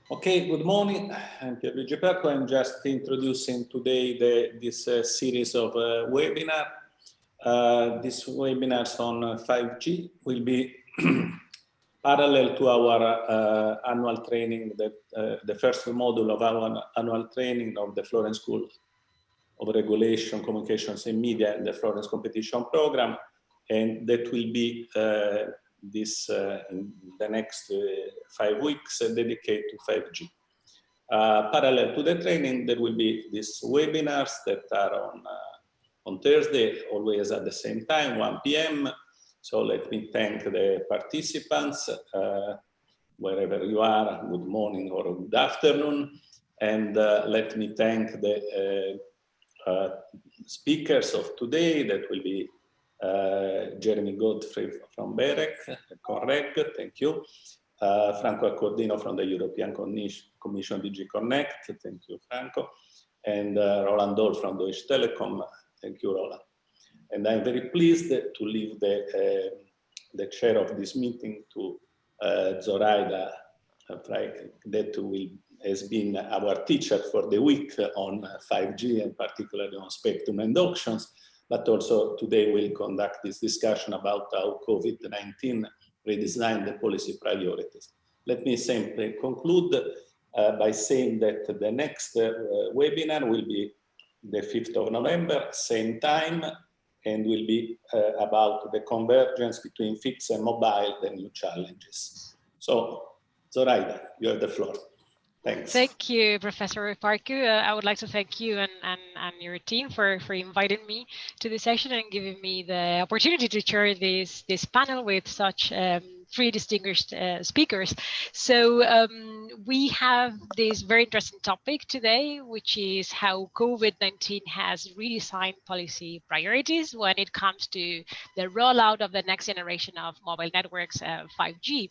Okay, good morning. I'm Pierluigi Perco. I'm just introducing today this series of webinar. These webinars on 5G will be parallel to our annual training, the first module of our annual training of the Florence School of Regulation, Communications and Media and the Florence Competition Program. And that will be in the next 5 weeks dedicated to 5G. Parallel to the training, there will be these webinars that are on Thursday, always at the same time, 1 p.m. So let me thank the participants, wherever you are, good morning or good afternoon. And let me thank the speakers of today. That will be Jeremy Godfrey from Berec, ComReg, thank you. Franco Accordino from the European Commission DG Connect, thank you, Franco. And Roland Dahl from Deutsche Telekom, thank you, Roland. And I'm very pleased to leave the chair of this meeting to Zoraida, that has been our teacher for the week on 5G and particularly on spectrum and auctions, but also today we'll conduct this discussion about how COVID-19 redesign the policy priorities. Let me simply conclude by saying that the next webinar will be the 5th of November, same time, and will be about the convergence between fixed and mobile, the new challenges. So, Zoraida, you have the floor. Thanks. Thank you, Professor Parku. I would like to thank you and your team for inviting me to this session and giving me the opportunity to chair this panel with such three distinguished speakers. So we have this very interesting topic today, which is how COVID-19 has redesigned policy priorities when it comes to the rollout of the next generation of mobile networks, 5G.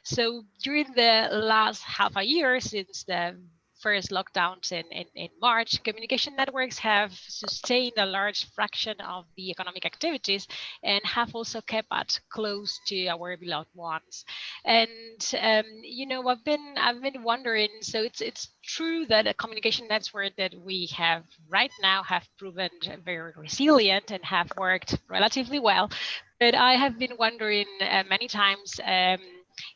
So during the last half a year since the first lockdowns in March, communication networks have sustained a large fraction of the economic activities and have also kept us close to our beloved ones. And you know, I've been wondering. So it's true that a communication network that we have right now have proven very resilient and have worked relatively well. But I have been wondering many times.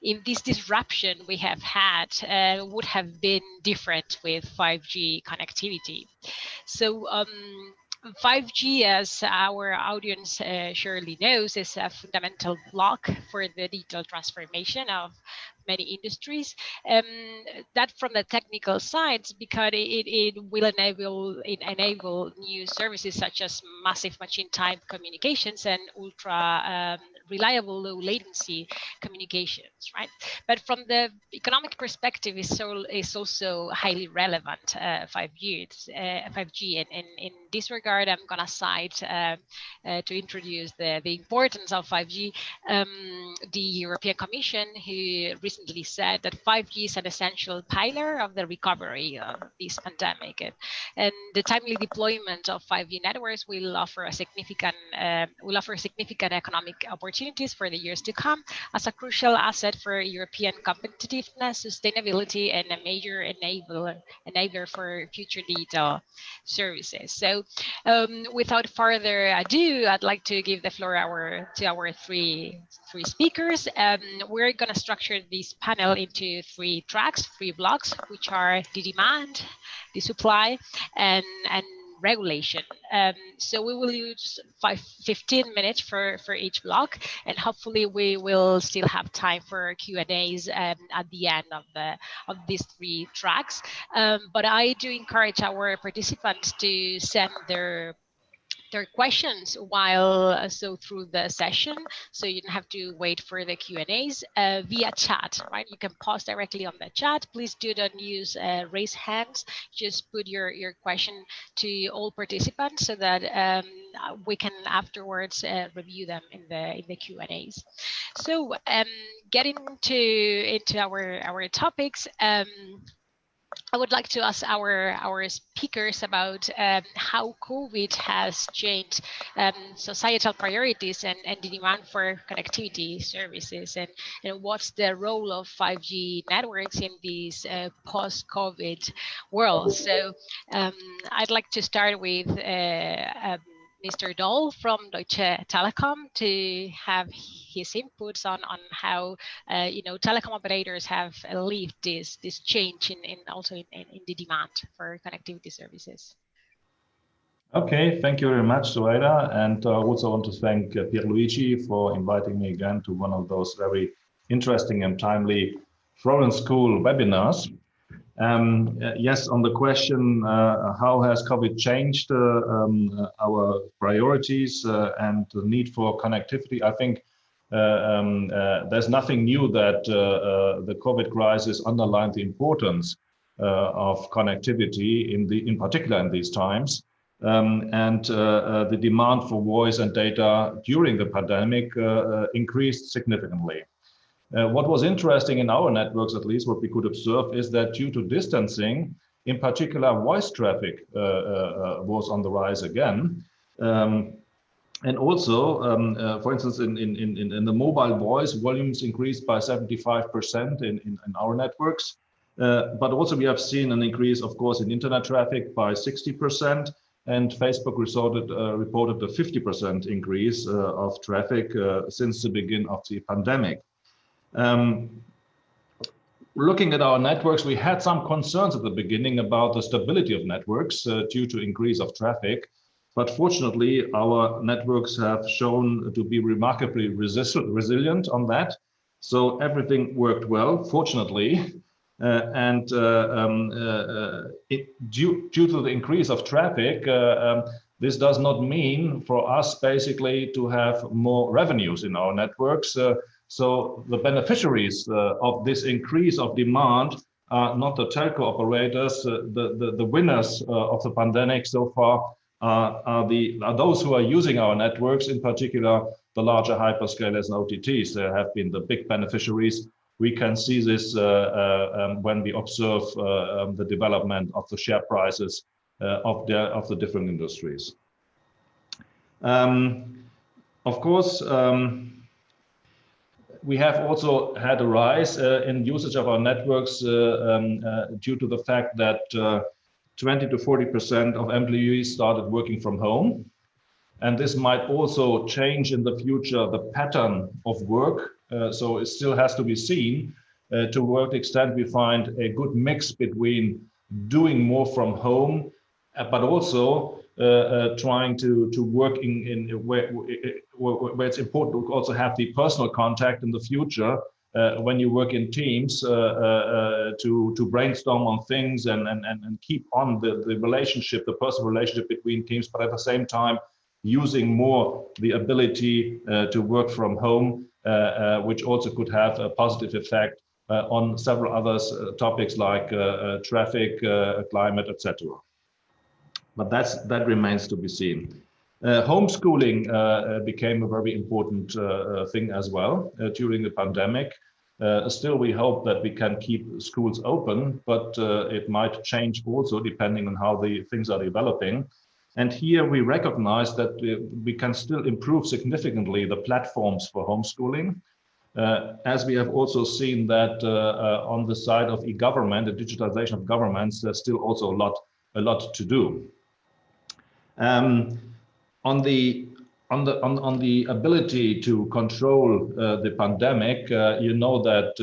If this disruption we have had would have been different with 5G connectivity. So 5G, as our audience surely knows, is a fundamental block for the digital transformation of many industries. That from the technical sides, because it will enable new services such as massive machine type communications and ultra reliable low latency communications, right? But from the economic perspective, is also highly relevant. 5G, and in this regard, I'm gonna cite to introduce the importance of 5G. The European Commission, who recently said that 5G is an essential pillar of the recovery of this pandemic, and the timely deployment of 5G networks will offer significant economic opportunities for the years to come as a crucial asset for European competitiveness, sustainability, and a major enabler for future digital services. So without further ado, I'd like to give the floor to our three speakers. We're going to structure this panel into three tracks, three blocks, which are the demand, the supply, and regulation. So we will use 15 minutes for each block, and hopefully we will still have time for Q&As at the end of these three tracks. But I do encourage our participants to send their questions while through the session, so you don't have to wait for the Q&As via chat, right? You can post directly on the chat. Please do not use raise hands. Just put your question to all participants so that we can afterwards review them in the Q&As. So getting into our topics. I would like to ask our speakers about how COVID has changed societal priorities and the demand for connectivity services, and what's the role of 5G networks in this post-COVID world. So I'd like to start with Mr. Doll from Deutsche Telekom to have his inputs on how telecom operators have lived this change in also in the demand for connectivity services. Okay, thank you very much, Zoraida, and I also want to thank Pierluigi for inviting me again to one of those very interesting and timely Florence School webinars. Yes, on the question, how has COVID changed our priorities and the need for connectivity? I think there's nothing new that the COVID crisis underlined the importance of connectivity in particular in these times. The demand for voice and data during the pandemic increased significantly. What was interesting in our networks, at least what we could observe, is that due to distancing, in particular, voice traffic was on the rise again. And also, for instance, in the mobile voice, volumes increased by 75% in our networks. But also we have seen an increase, of course, in internet traffic by 60%. And Facebook reported a 50% increase of traffic since the beginning of the pandemic. Looking at our networks, we had some concerns at the beginning about the stability of networks due to increase of traffic. But fortunately, our networks have shown to be remarkably resilient on that. So everything worked well, fortunately. Due to the increase of traffic, this does not mean for us basically to have more revenues in our networks. So the beneficiaries of this increase of demand are not the telco operators. The winners of the pandemic so far are those who are using our networks, in particular the larger hyperscalers and OTTs. They have been the big beneficiaries. We can see this when we observe the development of the share prices of the different industries. Of course, we have also had a rise in usage of our networks due to the fact that 20 to 40% of employees started working from home. And this might also change in the future the pattern of work. So it still has to be seen to what extent we find a good mix between doing more from home, but also trying to work in where it's important to also have the personal contact in the future when you work in teams to brainstorm on things and keep on the relationship, the personal relationship between teams, but at the same time using more the ability to work from home, which also could have a positive effect on several other topics like traffic, climate, etc. But that remains to be seen. Homeschooling became a very important thing as well during the pandemic. Still, we hope that we can keep schools open, but it might change also depending on how the things are developing. And here we recognize that we can still improve significantly the platforms for homeschooling, as we have also seen that on the side of e-government, the digitalization of governments, there's still also a lot to do. On the ability to control the pandemic, you know that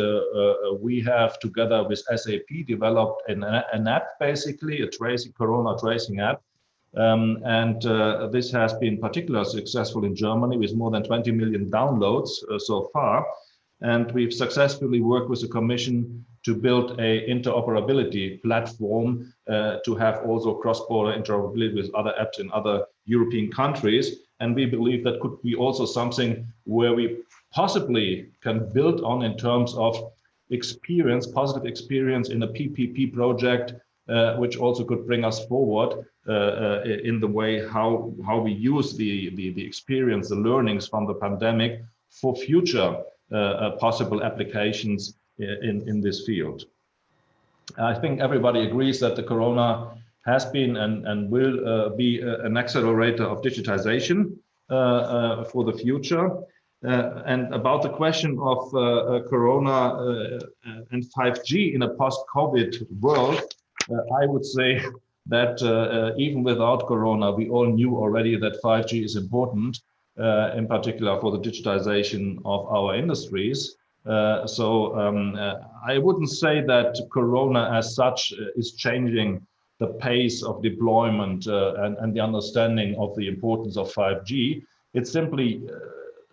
we have together with SAP developed an app, basically a corona tracing app. This has been particularly successful in Germany with more than 20 million downloads so far. And we've successfully worked with the Commission to build a interoperability platform to have also cross-border interoperability with other apps in other European countries. And we believe that could be also something where we possibly can build on in terms of experience, positive experience in a PPP project, which also could bring us forward in the way how we use the experience, the learnings from the pandemic for future possible applications in this field. I think everybody agrees that the corona has been and will be an accelerator of digitization for the future. And about the question of corona and 5G in a post-COVID world, I would say that even without corona, we all knew already that 5G is important, in particular for the digitization of our industries. I wouldn't say that corona as such is changing the pace of deployment and the understanding of the importance of 5G. It simply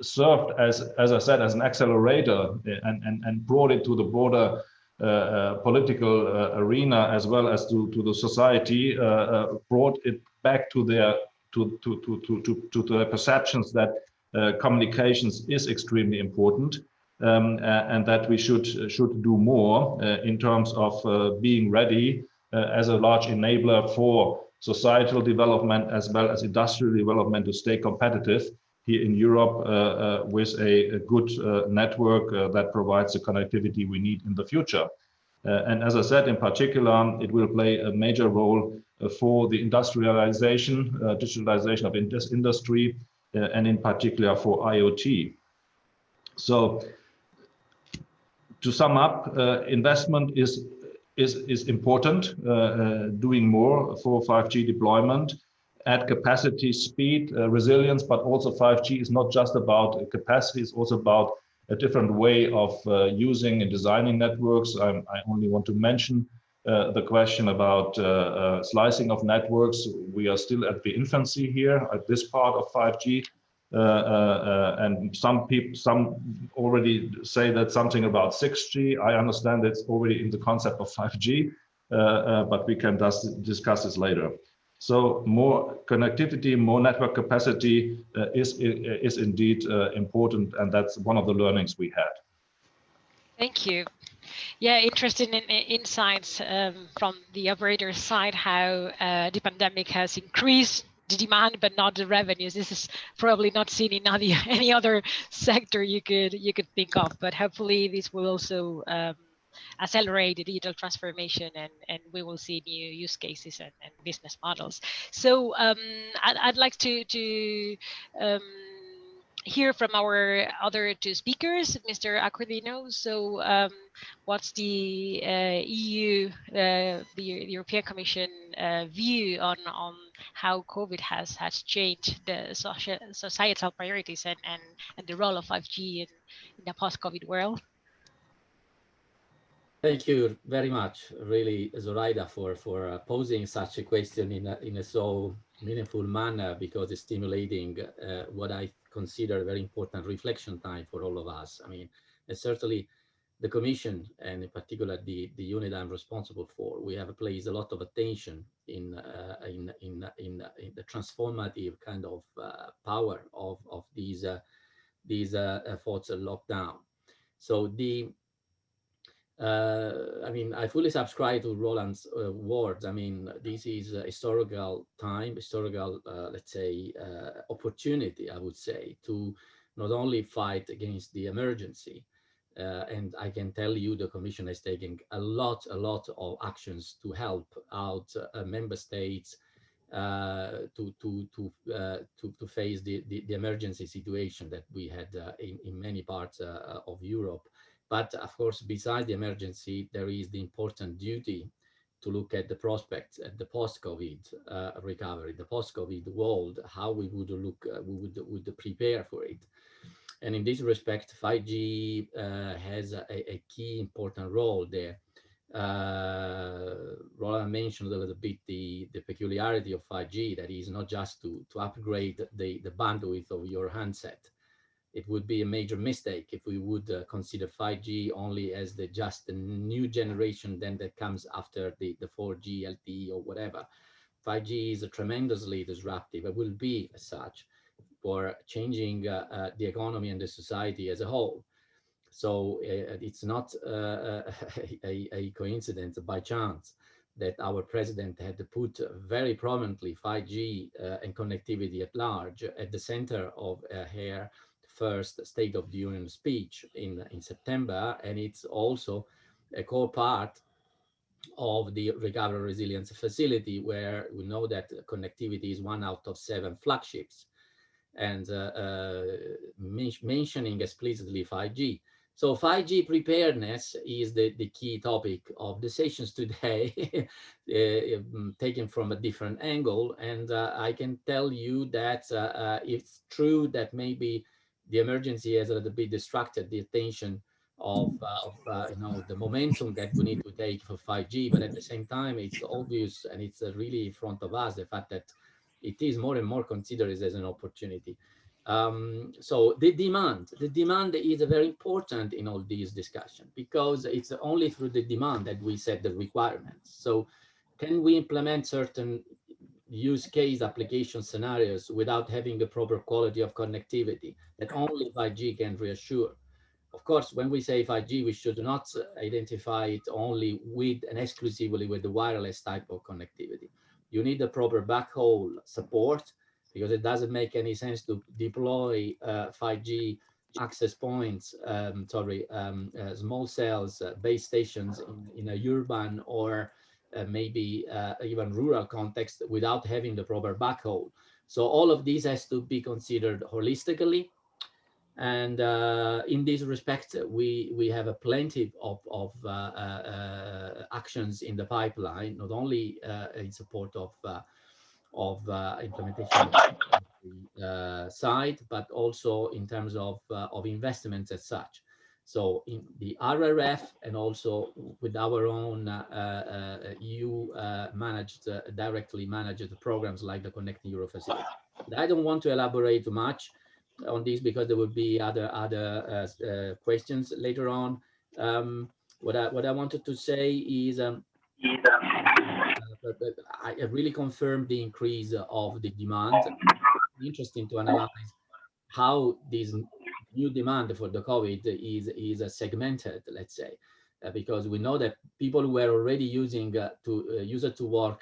served as I said, as an accelerator and brought it to the broader political arena as well as to the society, brought it back to their perceptions that communications is extremely important, and that we should do more in terms of being ready as a large enabler for societal development as well as industrial development to stay competitive here in Europe with a good network that provides the connectivity we need in the future. And as I said, in particular, it will play a major role for the industrialization, digitalization of this industry, and in particular for IoT. So to sum up, investment is important, doing more for 5G deployment, add capacity, speed, resilience, but also 5G is not just about capacity, it's also about a different way of using and designing networks. I only want to mention the question about slicing of networks. We are still at the infancy here at this part of 5G. And some already say that something about 6G. I understand it's already in the concept of 5G, but we can discuss this later. So more connectivity, more network capacity is indeed important, and that's one of the learnings we had. Thank you. Yeah, interesting insights from the operator side, how the pandemic has increased the demand but not the revenues. This is probably not seen in any other sector you could think of, but hopefully this will also accelerate the digital transformation, and we will see new use cases and business models. So I'd like to hear from our other two speakers, Mr. Accordino. So what's the EU, the European Commission view on how COVID has changed the societal priorities and the role of 5G in the post-COVID world? Thank you very much, really, Zoraida, for posing such a question in a so meaningful manner, because it's stimulating what I consider a very important reflection time for all of us. I mean, certainly the Commission, and in particular the unit I'm responsible for, we have placed a lot of attention in the transformative kind of power of these efforts of lockdown. So I mean, I fully subscribe to Roland's words. I mean, this is a historical time, historical, let's say, opportunity, I would say, to not only fight against the emergency, and I can tell you the Commission is taking a lot of actions to help out member states to face the emergency situation that we had in many parts of Europe. But of course, besides the emergency, there is the important duty to look at the prospects at the post-COVID recovery, the post-COVID world, how we would look, we would prepare for it. And in this respect, 5G has a key important role there. Roland mentioned a little bit the peculiarity of 5G, that is not just to upgrade the bandwidth of your handset. It would be a major mistake if we would consider 5G only as just the new generation then that comes after the 4G, LTE or whatever. 5G is tremendously disruptive. It will be as such for changing the economy and the society as a whole. So it's not a coincidence by chance that our president had to put very prominently 5G and connectivity at large at the center of her first State of the Union speech in September, and it's also a core part of the Recovery Resilience Facility, where we know that connectivity is 1 out of 7 flagships, and mentioning explicitly 5G. So 5G preparedness is the key topic of the sessions today, taken from a different angle. And I can tell you that it's true that maybe the emergency has a little bit distracted the attention of you know, the momentum that we need to take for 5G, but at the same time, it's obvious, and it's really in front of us, the fact that it is more and more considered as an opportunity. So the demand is very important in all these discussions, because it's only through the demand that we set the requirements. So can we implement certain use case application scenarios without having a proper quality of connectivity that only 5G can reassure? Of course, when we say 5G, we should not identify it only with and exclusively with the wireless type of connectivity. You need a proper backhaul support, because it doesn't make any sense to deploy 5G access points, small cells, base stations in a urban or maybe even rural context without having the proper backhaul. So all of these has to be considered holistically. And in this respect, we have a plenty of actions in the pipeline, not only in support of implementation side, but also in terms of investments as such. So in the RRF, and also with our own EU managed, directly managed programs like the Connecting Europe facility. But I don't want to elaborate too much on this, because there will be other questions later on. What I wanted to say is I really confirmed the increase of the demand. It's interesting to analyze how this new demand for the COVID is segmented, let's say, because we know that people who were already using use it to work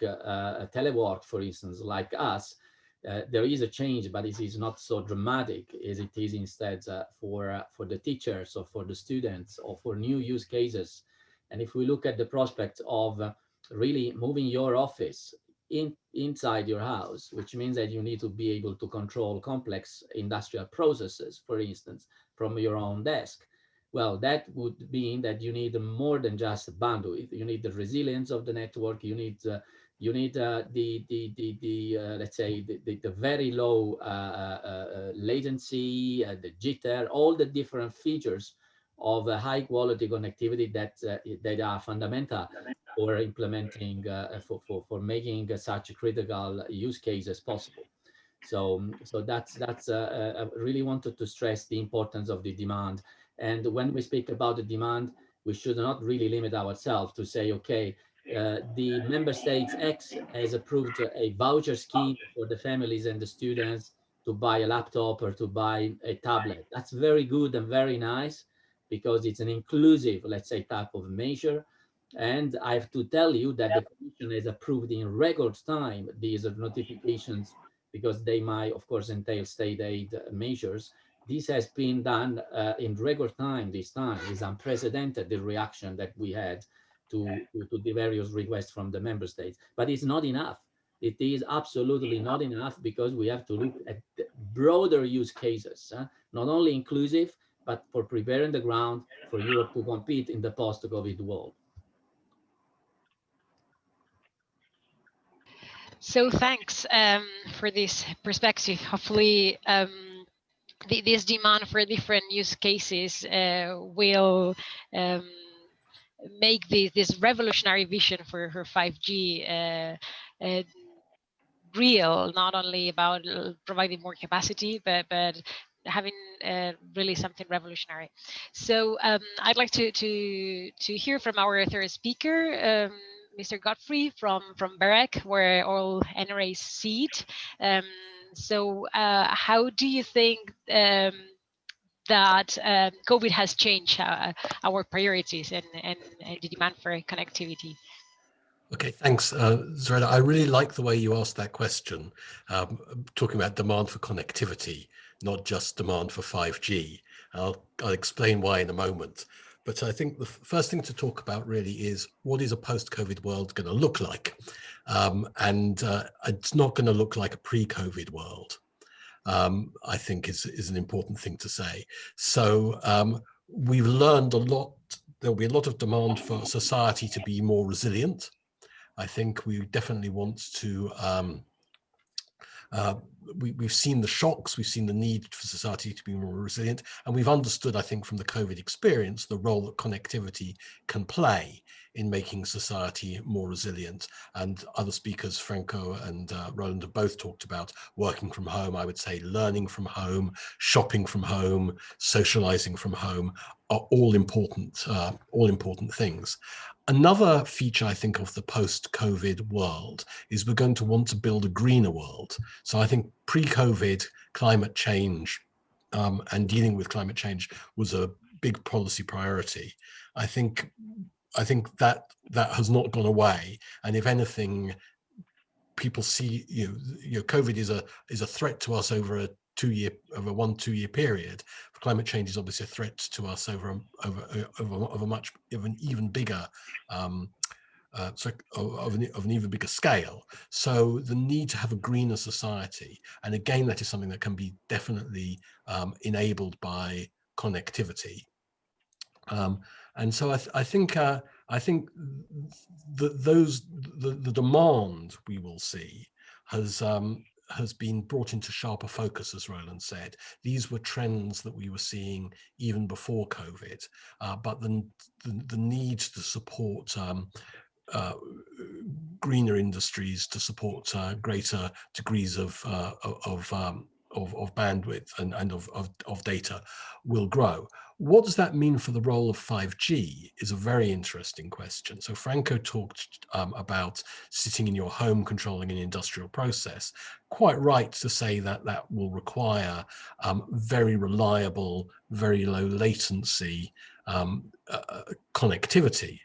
telework, for instance, like us, there is a change, but it is not so dramatic as it is instead for the teachers or for the students or for new use cases. And if we look at the prospect of really moving your office inside your house, which means that you need to be able to control complex industrial processes, for instance, from your own desk. Well, that would mean that you need more than just bandwidth. You need the resilience of the network. You need let's say the very low latency, the jitter, all the different features of high quality connectivity that are fundamental for implementing, for making such critical use cases possible. So that's I really wanted to stress the importance of the demand. And when we speak about the demand, we should not really limit ourselves to say, okay, the member states X has approved a voucher scheme for the families and the students to buy a laptop or to buy a tablet. That's very good and very nice, because it's an inclusive, let's say, type of measure. And I have to tell you that the Commission has approved in record time these notifications, because they might, of course, entail state aid measures. This has been done in record time this time. It's unprecedented, the reaction that we had to the various requests from the member states. But it's not enough. It is absolutely not enough, because we have to look at broader use cases, not only inclusive, but for preparing the ground for Europe to compete in the post-COVID world. So thanks for this perspective. Hopefully, this demand for different use cases will make this revolutionary vision for 5G real, not only about providing more capacity, but having really something revolutionary. So I'd like to hear from our third speaker, Mr. Godfrey from Berec, where all NRAs sit. So how do you think that COVID has changed our priorities and the demand for connectivity? Okay, thanks, Zoraida. I really like the way you asked that question, talking about demand for connectivity, not just demand for 5G. I'll explain why in a moment. but I think the first thing to talk about really is what is a post-COVID world going to look like? And it's not going to look like a pre-COVID world, I think is an important thing to say. So we've learned a lot. There'll be a lot of demand for society to be more resilient. I think we definitely want to we've seen the shocks, we've seen the need for society to be more resilient, and we've understood, I think, from the COVID experience, the role that connectivity can play in making society more resilient. And other speakers, Franco and Roland, have both talked about working from home. I would say learning from home, shopping from home, socializing from home are all important things. Another feature, I think, of the post-COVID world is we're going to want to build a greener world. So I think pre-COVID climate change and dealing with climate change was a big policy priority. I think that has not gone away, and if anything, people see COVID is a threat to us over a 1-2 year period. Climate change is obviously a threat to us over an even bigger of an even bigger scale. So the need to have a greener society, and again, that is something that can be definitely enabled by connectivity. And so I think that the demand we will see has been brought into sharper focus, as Roland said. These were trends that we were seeing even before COVID, but the need to support greener industries, to support greater degrees of bandwidth and of data will grow. What does that mean for the role of 5G is a very interesting question. So Franco talked about sitting in your home controlling an industrial process. Quite right to say that that will require very reliable, very low latency connectivity.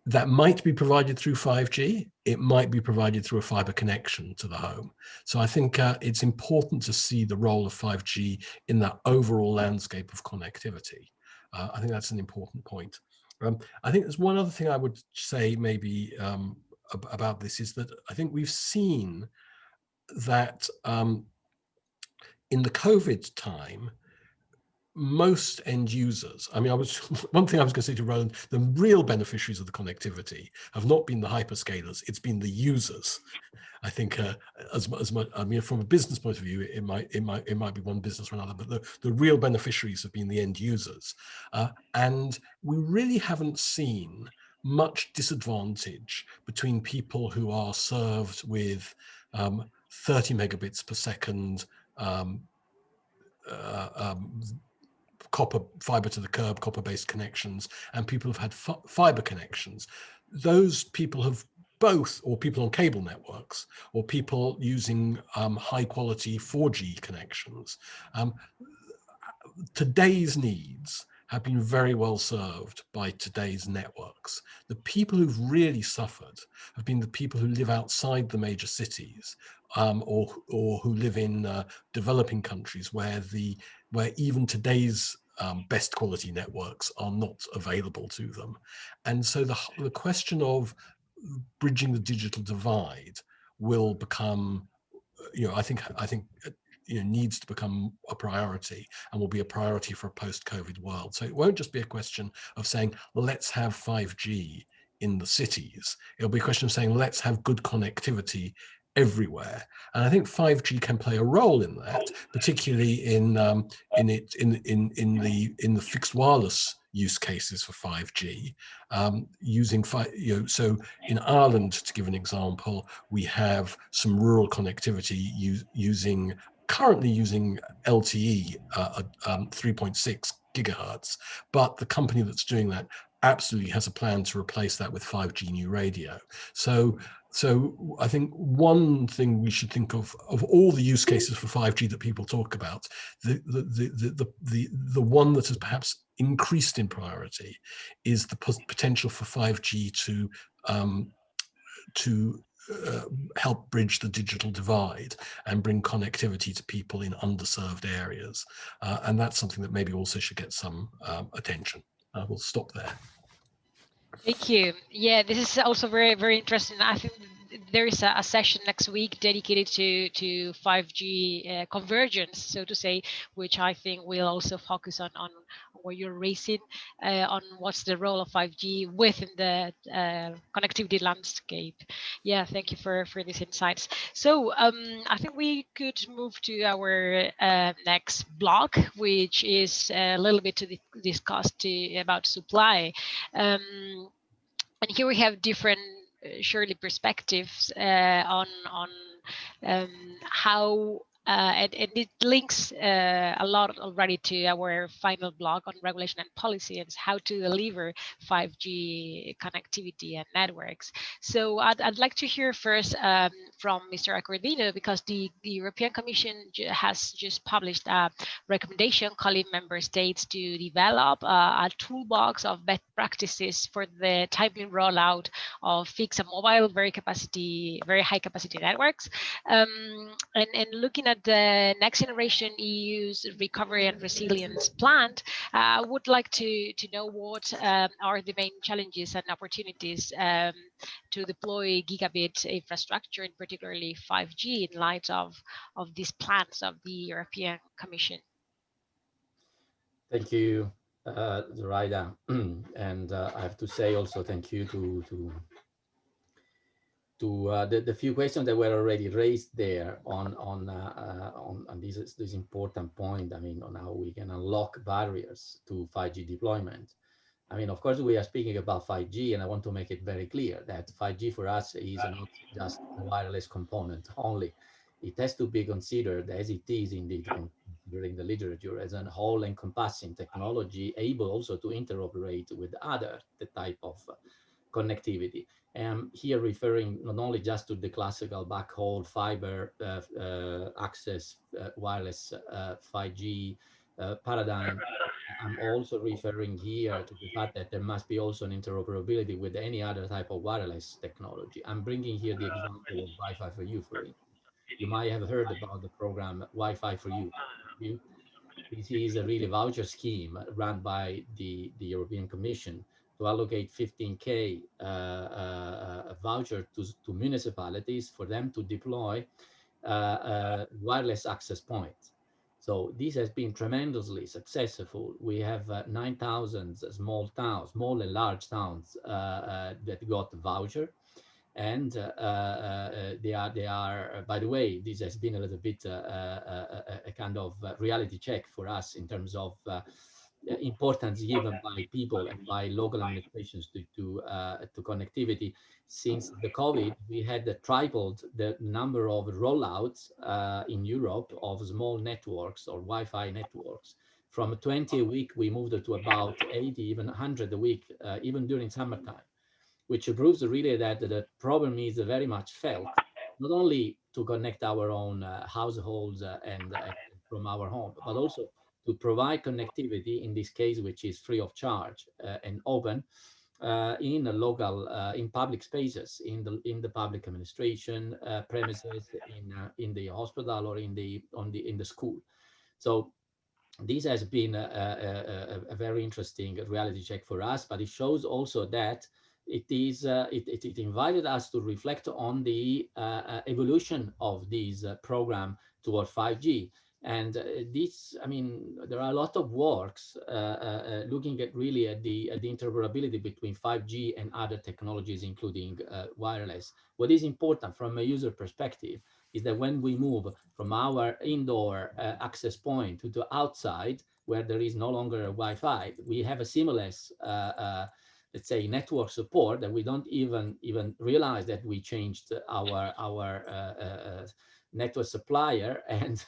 That might be provided through 5G. It might be provided through a fiber connection to the home. So I think it's important to see the role of 5G in that overall landscape of connectivity. I think that's an important point. I think there's one other thing I would say maybe about this is that I think we've seen that in the COVID time, most end users, I mean, one thing I was going to say to Roland, the real beneficiaries of the connectivity have not been the hyperscalers, it's been the users. I think as much, I mean, from a business point of view, it might be one business or another, but the real beneficiaries have been the end users. And we really haven't seen much disadvantage between people who are served with 30 megabits per second copper, fiber to the curb, copper-based connections, and people have had fiber connections. Those people have both, or people on cable networks, or people using high-quality 4G connections. Today's needs have been very well served by today's networks. The people who've really suffered have been the people who live outside the major cities, or who live in developing countries where even today's best quality networks are not available to them. And so the question of bridging the digital divide will become, I think needs to become a priority, and will be a priority for a post-COVID world. So it won't just be a question of saying, let's have 5G in the cities. It'll be a question of saying, let's have good connectivity everywhere. And I think 5G can play a role in that, particularly in the fixed wireless use cases for 5G, so in Ireland, to give an example, we have some rural connectivity currently using LTE 3.6 gigahertz, but the company that's doing that absolutely has a plan to replace that with 5G new radio. So I think one thing we should think of all the use cases for 5G that people talk about, the one that has perhaps increased in priority is the potential for 5G to help bridge the digital divide and bring connectivity to people in underserved areas. And that's something that maybe also should get some attention. we'll stop there. Thank you. Yeah, this is also very, very interesting. I think there is a session next week dedicated to 5G convergence, so to say, which I think will also focus on what you're raising, on what's the role of 5G within the connectivity landscape. Yeah, thank you for these insights. So I think we could move to our next block, which is a little bit to discuss about supply. And here we have different, surely, perspectives on how, and it links a lot already to our final blog on regulation and policy and how to deliver 5G connectivity and networks. So I'd like to hear first from Mr. Accordino, because the European Commission has just published a recommendation calling member states to develop a toolbox of best practices for the timely rollout of fixed and mobile very high capacity networks. And looking at the next generation EU's recovery and resilience plan, I would like to know what are the main challenges and opportunities to deploy gigabit infrastructure, and particularly 5G, in light of these plans of the European Commission. Thank you, Zoraida. And I have to say also thank you to the few questions that were already raised there on this important point. I mean, on how we can unlock barriers to 5G deployment. I mean, of course, we are speaking about 5G, and I want to make it very clear that 5G for us is not just a wireless component only. It has to be considered, as it is indeed during the literature, as an whole encompassing technology able also to interoperate with other type of connectivity. Here referring not only just to the classical backhaul fiber access wireless 5G paradigm. I'm also referring here to the fact that there must be also an interoperability with any other type of wireless technology. I'm bringing here the example of Wi-Fi for You, for instance. You might have heard about the program Wi-Fi for You. This is a really voucher scheme run by the European Commission to allocate 15K voucher to municipalities for them to deploy wireless access points. So this has been tremendously successful. We have 9,000 small towns, small and large towns that got voucher. And they are, by the way, this has been a little bit a kind of reality check for us in terms of importance given by people and by local administrations to connectivity. Since the COVID, we had tripled the number of rollouts in Europe of small networks or Wi-Fi networks. From 20 a week, we moved to about 80, even 100 a week, even during summertime, which proves really that the problem is very much felt, not only to connect our own households and from our home, but also to provide connectivity, in this case, which is free of charge and open in a local, in public spaces, in the public administration premises, in the hospital, or in the school. So this has been a very interesting reality check for us, but it shows also that it invited us to reflect on the evolution of this program toward 5G. And this, I mean, there are a lot of works looking at really at the interoperability between 5G and other technologies, including wireless. What is important from a user perspective is that when we move from our indoor access point to the outside, where there is no longer a Wi-Fi, we have a seamless let's say network support that we don't even realize that we changed our network supplier, and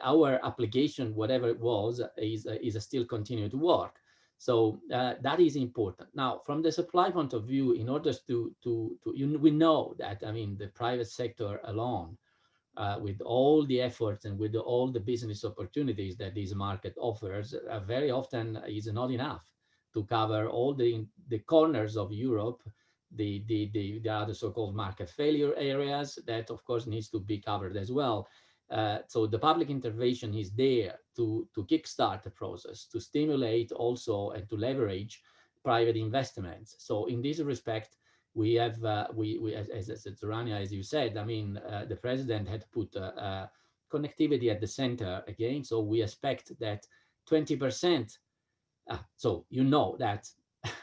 our application, whatever it was, is still continue to work. So that is important. Now, from the supply point of view, in order we know that, I mean, the private sector alone, with all the efforts and with all the business opportunities that this market offers, very often is not enough to cover all the corners of Europe. The other so-called market failure areas that, of course, needs to be covered as well. So the public intervention is there to kickstart the process, to stimulate also and to leverage private investments. So in this respect, we have, as Zoraida, as you said, I mean, the president had put connectivity at the center again. So we expect that 20%, so you know that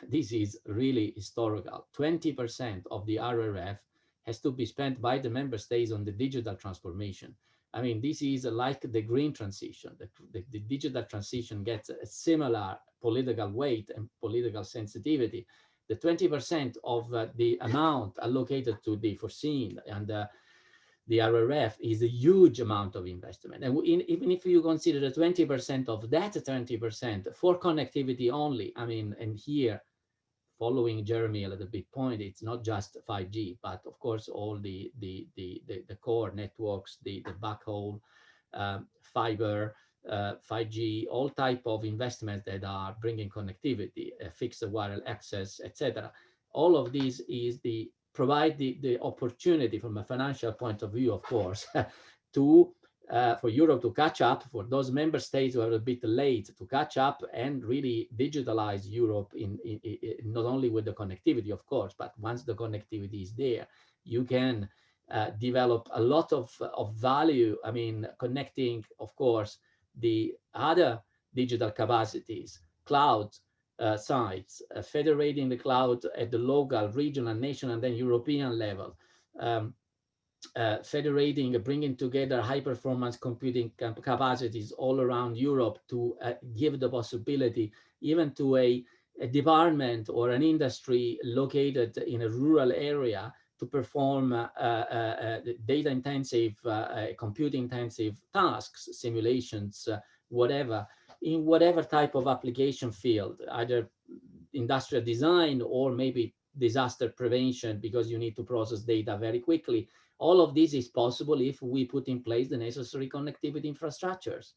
this is really historical, 20% of the RRF has to be spent by the member states on the digital transformation. I mean, this is like the green transition. The digital transition gets a similar political weight and political sensitivity. The 20% of the amount allocated to the foreseen and the RRF is a huge amount of investment. And even if you consider the 20% of that 20% for connectivity only, I mean, and here, following Jeremy a little bit point, it's not just 5G, but of course all the core networks, the backhaul, fiber, 5G, all type of investments that are bringing connectivity, fixed wireless access, etc. All of these is provide the opportunity from a financial point of view, of course, to for Europe to catch up, for those member states who are a bit late to catch up and really digitalize Europe in not only with the connectivity, of course, but once the connectivity is there, you can develop a lot of value. I mean, connecting, of course, the other digital capacities, cloud sites, federating the cloud at the local, regional, national, and then European level. Federating, bringing together high performance computing capacities all around Europe to give the possibility even to a department or an industry located in a rural area to perform data intensive, computing intensive tasks, simulations, whatever, in whatever type of application field, either industrial design or maybe disaster prevention, because you need to process data very quickly. All of this is possible if we put in place the necessary connectivity infrastructures.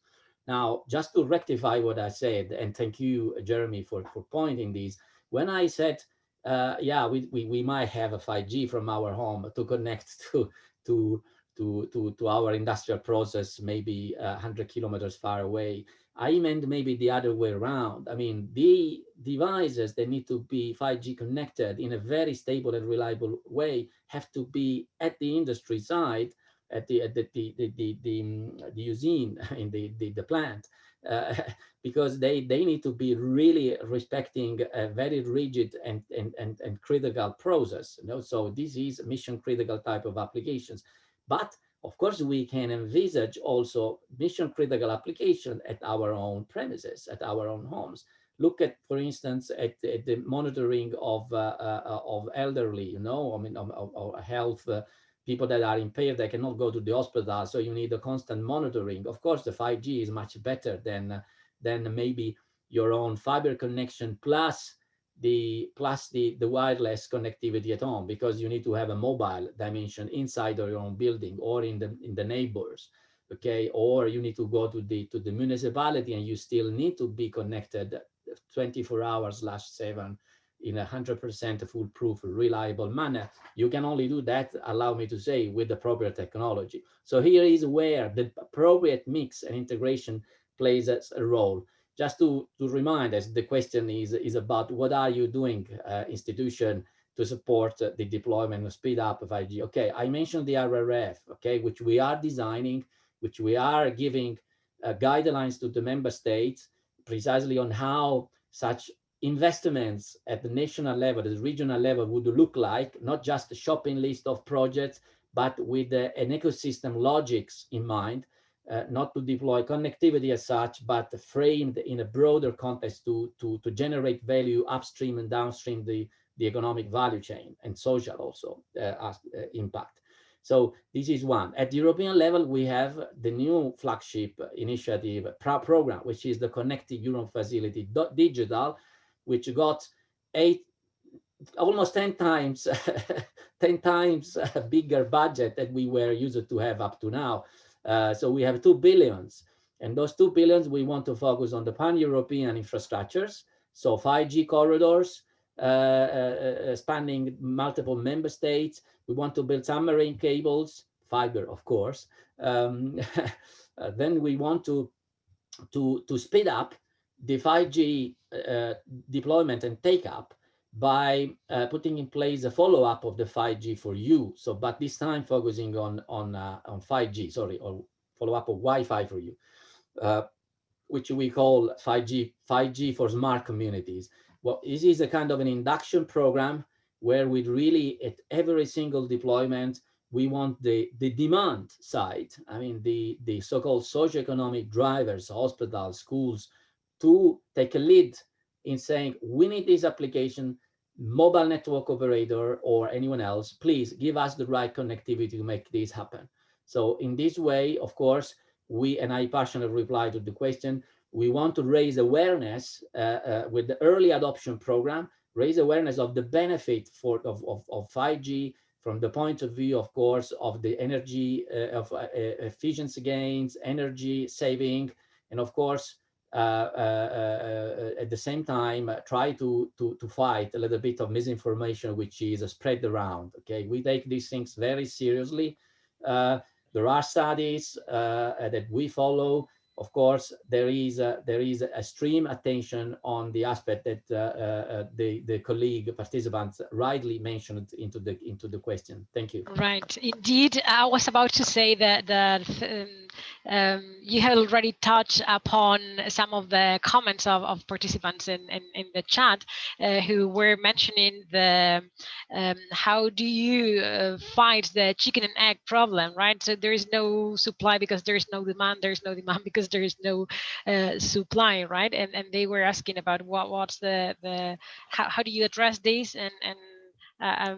Now, just to rectify what I said, and thank you, Jeremy, for pointing this, when I said, yeah, we might have a 5G from our home to connect to our industrial process, maybe 100 kilometers far away, I meant maybe the other way around. I mean, the devices that need to be 5G connected in a very stable and reliable way have to be at the industry side, at the usine, in the plant, because they need to be really respecting a very rigid and critical process. You know? So this is mission critical type of applications. But of course, we can envisage also mission critical application at our own premises, at our own homes. Look at, for instance, at the monitoring of elderly, you know, I mean, of health, people that are impaired, they cannot go to the hospital, so you need a constant monitoring. Of course, the 5G is much better than maybe your own fiber connection plus the wireless connectivity at home, because you need to have a mobile dimension inside of your own building or in the neighbors, okay? Or you need to go to the municipality and you still need to be connected 24 hours/7 in 100% foolproof, reliable manner. You can only do that, allow me to say, with the proper technology. So here is where the appropriate mix and integration plays a role. Just to remind us, the question is about what are you doing, institution, to support the deployment and speed up of 5G. Okay, I mentioned the RRF, okay, which we are designing, which we are giving guidelines to the member states precisely on how such investments at the national level, the regional level would look like, not just a shopping list of projects, but with an ecosystem logics in mind. Not to deploy connectivity as such, but framed in a broader context to generate value upstream and downstream the economic value chain and social also impact. So this is one. At the European level, we have the new flagship initiative program, which is the Connected Europe Facility Digital, which got almost 10 times bigger budget that we were used to have up to now. So we have 2 billion, and those 2 billion we want to focus on the pan-European infrastructures. So 5G corridors spanning multiple member states. We want to build submarine cables fiber, of course, then we want to speed up the 5G deployment and take up by putting in place a follow-up of the 5G for you. So, but this time focusing on 5G, sorry, or follow-up of Wi-Fi for you, which we call 5G for smart communities. Well, this is a kind of an induction program where we really, at every single deployment, we want the demand side, I mean, the so-called socioeconomic drivers, hospitals, schools, to take a lead in saying, we need this application, mobile network operator or anyone else, please give us the right connectivity to make this happen. So in this way, of course, we, and I partially reply to the question, we want to raise awareness with the early adoption program, raise awareness of the benefit of 5G from the point of view, of course, of the energy, of efficiency gains, energy saving, and of course, at the same time, try to fight a little bit of misinformation, which is spread around. Okay, we take these things very seriously. There are studies that we follow. Of course, there is a extreme attention on the aspect that the colleague participants rightly mentioned into the question. Thank you. Right, indeed. I was about to say that you have already touched upon some of the comments of participants in the chat who were mentioning the how do you fight the chicken and egg problem, right? So there is no supply because there is no demand. There is no demand because there is no supply, right? And they were asking about what's the how do you address this, and I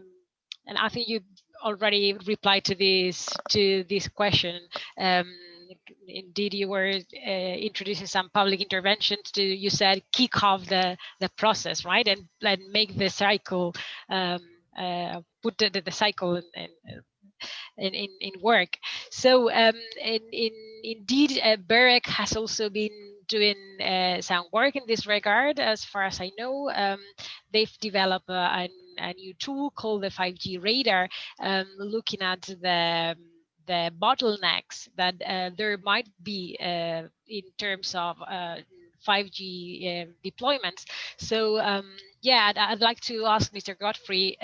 think you already replied to this question. Indeed, you were introducing some public interventions to, you said, kick off the process, right, and make the cycle, put the cycle in work. So indeed, Berec has also been doing some work in this regard. As far as I know, they've developed a new tool called the 5G radar, looking at the bottlenecks that there might be in terms of 5G deployments. So yeah, I'd like to ask Mr. Godfrey,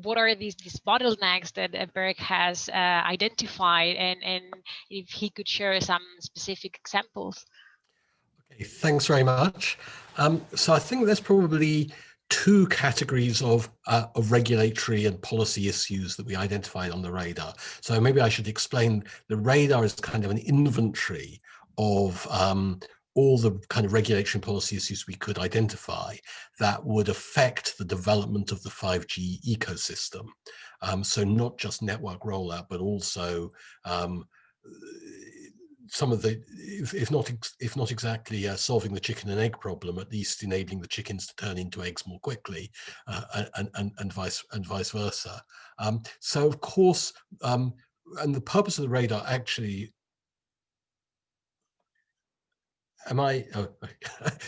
what are these bottlenecks that Berec has identified, and if he could share some specific examples. Okay, thanks very much. So I think there's probably two categories of regulatory and policy issues that we identified on the radar. So maybe I should explain, the radar is kind of an inventory of all the kind of regulatory and policy issues we could identify that would affect the development of the 5G ecosystem. So not just network rollout, but also some of the, if not exactly solving the chicken and egg problem, at least enabling the chickens to turn into eggs more quickly, and vice versa. So of course, and the purpose of the radar actually. Am I? Oh,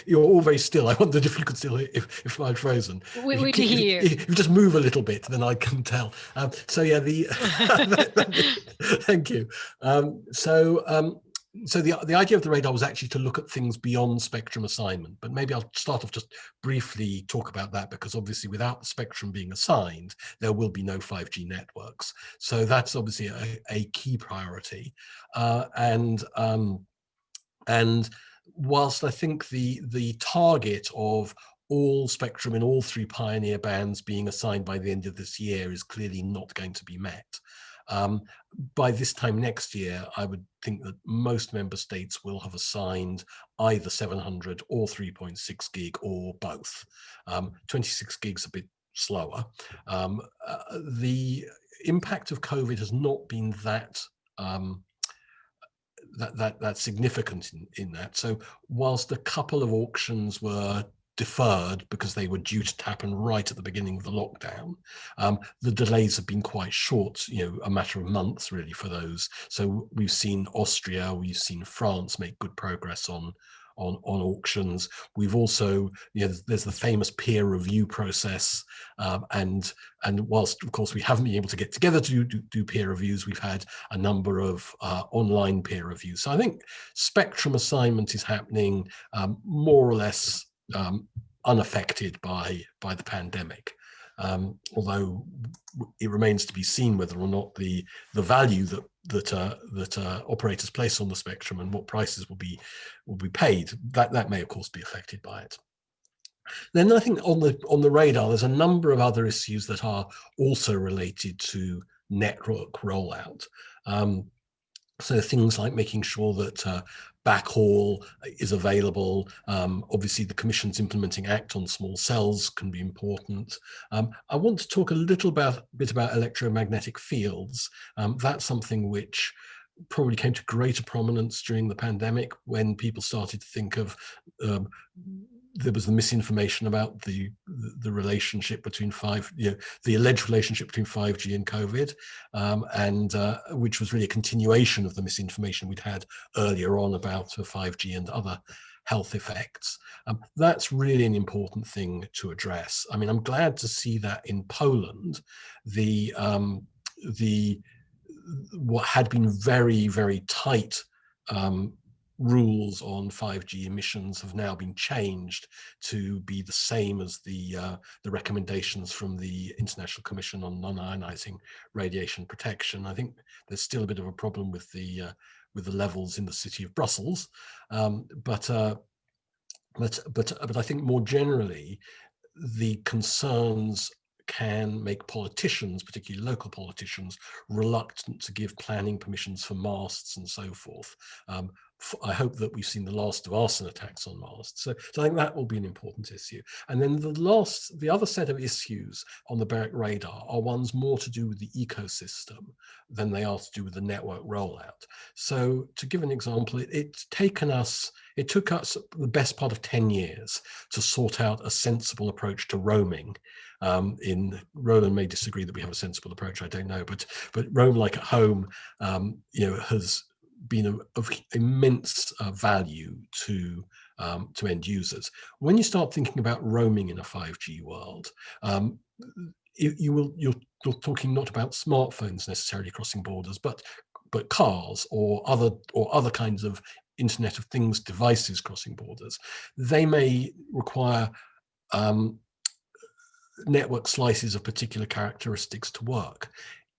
you're all very still. I wondered if you could still hear, if I'm frozen. We do hear. If you just move a little bit, then I can tell. So yeah, thank you. So the idea of the radar was actually to look at things beyond spectrum assignment, but maybe I'll start off just briefly talk about that, because obviously without the spectrum being assigned, there will be no 5G networks. So that's obviously a key priority, and whilst I think the target of all spectrum in all 3 pioneer bands being assigned by the end of this year is clearly not going to be met, by this time next year, I would think that most member states will have assigned either 700 or 3.6 gig or both. 26 gigs a bit slower. The impact of COVID has not been that significant in that. So whilst a couple of auctions were deferred because they were due to happen right at the beginning of the lockdown. The delays have been quite short, a matter of months really for those. So we've seen Austria, we've seen France make good progress on auctions. We've also, there's the famous peer review process, and whilst of course we haven't been able to get together to do peer reviews, we've had a number of online peer reviews. So I think spectrum assignment is happening more or less unaffected by the pandemic. Although it remains to be seen whether or not the value that operators place on the spectrum and what prices will be paid, that may of course be affected by it. Then I think on the radar there's a number of other issues that are also related to network rollout. So things like making sure that backhaul is available. Obviously, the Commission's implementing Act on small cells can be important. I want to talk a little bit about electromagnetic fields. That's something which probably came to greater prominence during the pandemic when people started to think of there was the misinformation about the relationship between the alleged relationship between 5G and COVID, and which was really a continuation of the misinformation we'd had earlier on about 5G and other health effects. That's really an important thing to address. I mean, I'm glad to see that in Poland, what had been very, very tight rules on 5G emissions have now been changed to be the same as the recommendations from the International Commission on Non-Ionizing Radiation Protection. I think there's still a bit of a problem with the levels in the city of Brussels, but I think more generally the concerns can make politicians, particularly local politicians, reluctant to give planning permissions for masts and so forth. I hope that we've seen the last of arson attacks on masts. So I think that will be an important issue. And then the other set of issues on the Berec radar are ones more to do with the ecosystem than they are to do with the network rollout. So to give an example, it took us the best part of 10 years to sort out a sensible approach to roaming. Roland may disagree that we have a sensible approach, I don't know, but Roam Like at Home, has been of immense value to end users. When you start thinking about roaming in a 5G world, you're talking not about smartphones necessarily crossing borders, but cars or other kinds of Internet of Things devices crossing borders. They may require network slices of particular characteristics to work.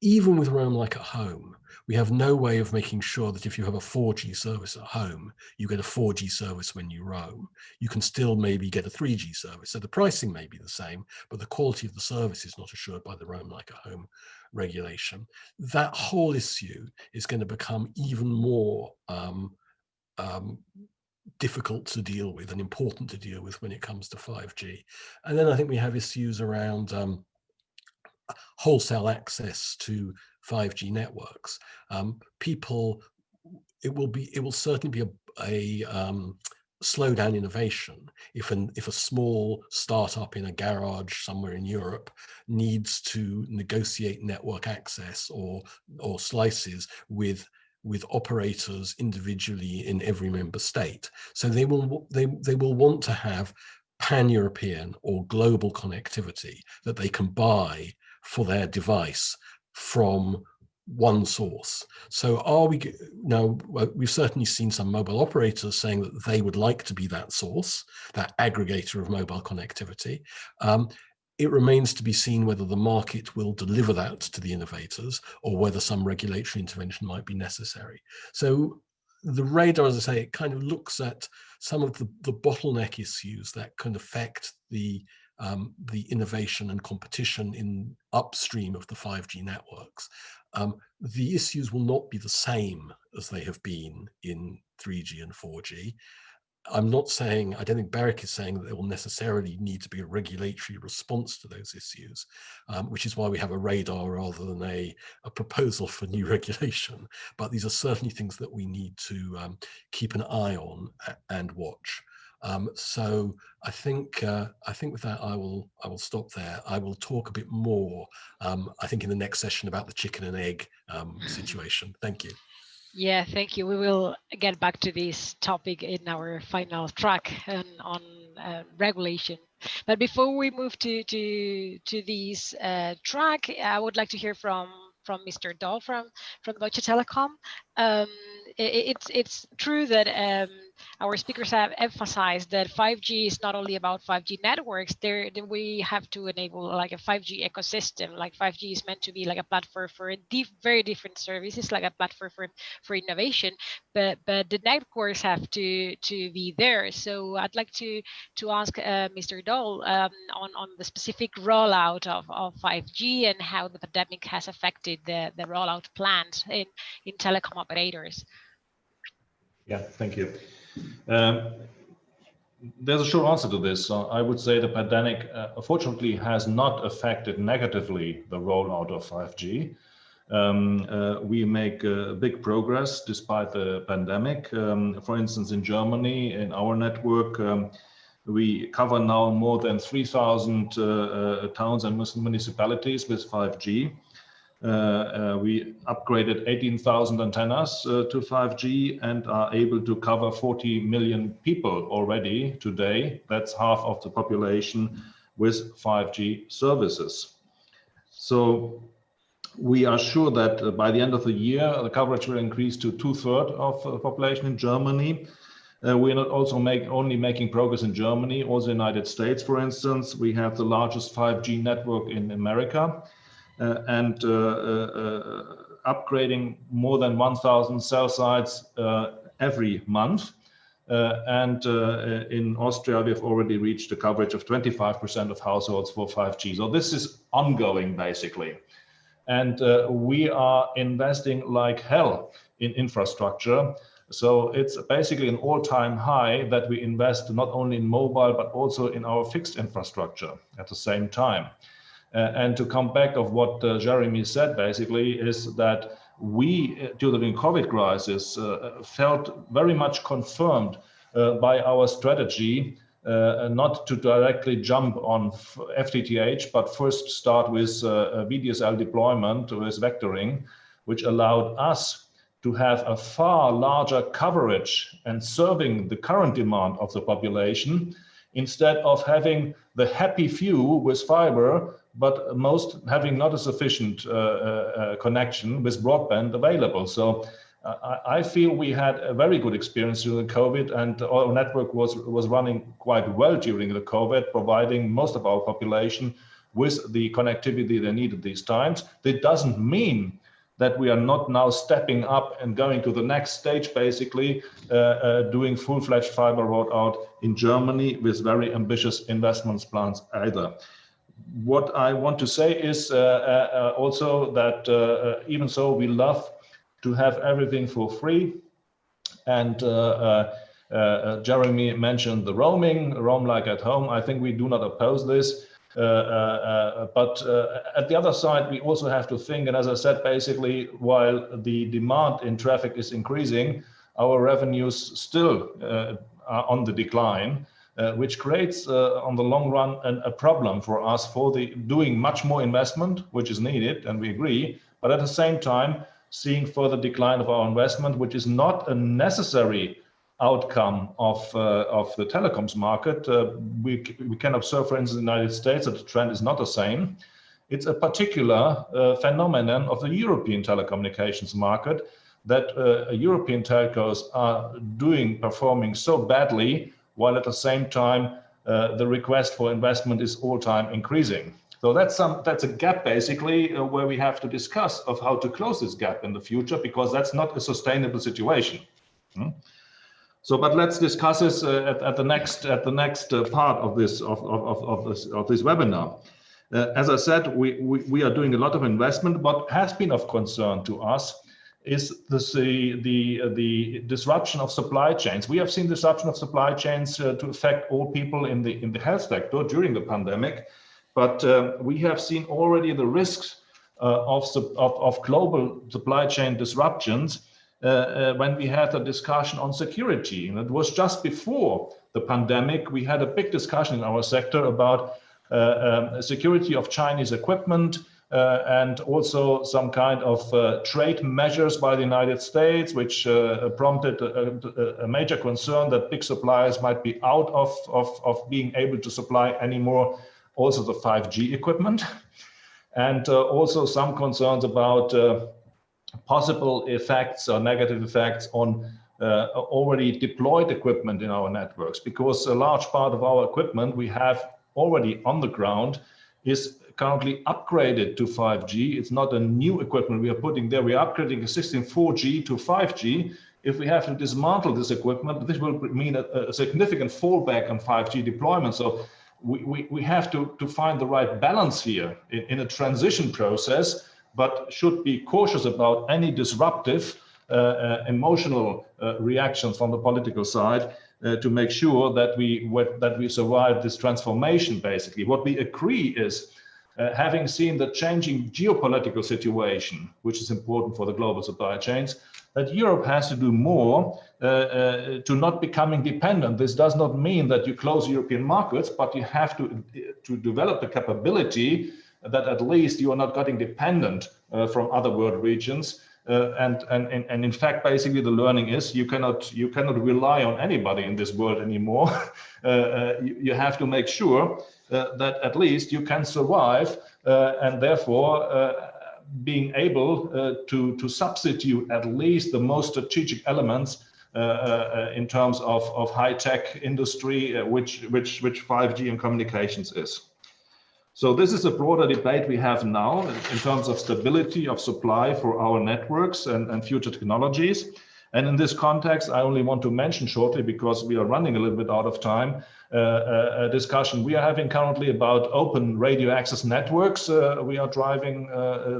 Even with Roam Like at Home, we have no way of making sure that if you have a 4G service at home, you get a 4G service when you roam. You can still maybe get a 3G service. So the pricing may be the same, but the quality of the service is not assured by the Roam Like at Home regulation. That whole issue is going to become even more difficult to deal with and important to deal with when it comes to 5G. And then I think we have issues around wholesale access to 5G networks. It will certainly be a slow down innovation if a small startup in a garage somewhere in Europe needs to negotiate network access or slices with operators individually in every member state. So they will want to have pan-European or global connectivity that they can buy for their device from one source. So we've certainly seen some mobile operators saying that they would like to be that source, that aggregator of mobile connectivity. It remains to be seen whether the market will deliver that to the innovators or whether some regulatory intervention might be necessary. So the radar, as I say, it kind of looks at some of the bottleneck issues that can affect the innovation and competition in upstream of the 5G networks. The issues will not be the same as they have been in 3G and 4G. I don't think Berec is saying that there will necessarily need to be a regulatory response to those issues, which is why we have a radar rather than a proposal for new regulation. But these are certainly things that we need to keep an eye on and watch. So I think with that I will stop there. I will talk a bit more, I think, in the next session about the chicken and egg situation. Thank you. Yeah, thank you. We will get back to this topic in our final track on regulation. But before we move to this track, I would like to hear from Mr. Dahl from Deutsche Telekom. It's true that our speakers have emphasized that 5G is not only about 5G networks. We have to enable like a 5G ecosystem. Like 5G is meant to be like a platform for very different services, like a platform for innovation. But the networks have to be there. So I'd like to ask Mr. Dahl on the specific rollout of 5G and how the pandemic has affected the rollout plans in telecom operators. Yeah, thank you. There's a short answer to this. So I would say the pandemic, fortunately, has not affected negatively the rollout of 5G. We make big progress despite the pandemic. For instance, in Germany, in our network, we cover now more than 3,000 towns and municipalities with 5G. We upgraded 18,000 antennas to 5G and are able to cover 40 million people already today. That's half of the population with 5G services. So we are sure that by the end of the year, the coverage will increase to 2/3 of the population in Germany. We are not also only making progress in Germany, also in the United States, for instance. We have the largest 5G network in America. And upgrading more than 1,000 cell sites every month. In Austria, we have already reached a coverage of 25% of households for 5G. So this is ongoing, basically. And we are investing like hell in infrastructure. So it's basically an all-time high that we invest not only in mobile, but also in our fixed infrastructure at the same time. And to come back of what Jeremy said, basically, is that we, during the COVID crisis, felt very much confirmed by our strategy not to directly jump on FTTH, but first start with VDSL deployment with vectoring, which allowed us to have a far larger coverage and serving the current demand of the population, instead of having the happy few with fiber, but most having not a sufficient connection with broadband available. So I feel we had a very good experience during COVID, and our network was running quite well during the COVID, providing most of our population with the connectivity they needed these times. That doesn't mean that we are not now stepping up and going to the next stage, basically doing full-fledged fiber rollout in Germany with very ambitious investments plans either. What I want to say is also that even so, we love to have everything for free. And Jeremy mentioned the roam like at home. I think we do not oppose this. But at the other side, we also have to think, and as I said, basically, while the demand in traffic is increasing, our revenues still are on the decline. Which creates on the long run a problem for us for doing much more investment, which is needed, and we agree, but at the same time seeing further decline of our investment, which is not a necessary outcome of the telecoms market. We can observe, for instance, in the United States, that the trend is not the same. It's a particular phenomenon of the European telecommunications market that European telcos are performing so badly, while at the same time the request for investment is all time increasing. So that's a gap basically where we have to discuss of how to close this gap in the future, because that's not a sustainable situation. So, but let's discuss this at the next part of this webinar. As I said, we are doing a lot of investment. What has been of concern to us is the disruption of supply chains. We have seen disruption of supply chains to affect all people in the health sector during the pandemic, but we have seen already the risks of global supply chain disruptions when we had a discussion on security. And it was just before the pandemic, we had a big discussion in our sector about security of Chinese equipment, and also some kind of trade measures by the United States, which prompted a major concern that big suppliers might be out of being able to supply anymore also the 5G equipment. And also some concerns about possible effects or negative effects on already deployed equipment in our networks, because a large part of our equipment we have already on the ground is currently upgraded to 5G. It's not a new equipment we are putting there. We are upgrading existing 4G to 5G. If we have to dismantle this equipment, this will mean a significant fallback on 5G deployment. So we have to find the right balance here in a transition process, but should be cautious about any disruptive emotional reactions from the political side to make sure that we survive this transformation. Basically, what we agree is, having seen the changing geopolitical situation, which is important for the global supply chains, that Europe has to do more to not becoming dependent. This does not mean that you close European markets, but you have to develop the capability that at least you are not getting dependent from other world regions. And in fact, basically the learning is you cannot rely on anybody in this world anymore. You have to make sure that at least you can survive, and therefore being able to substitute at least the most strategic elements in terms of high-tech industry, which 5G and communications is. So this is a broader debate we have now in terms of stability of supply for our networks and future technologies. And in this context, I only want to mention shortly, because we are running a little bit out of time, a discussion we are having currently about open radio access networks. We are driving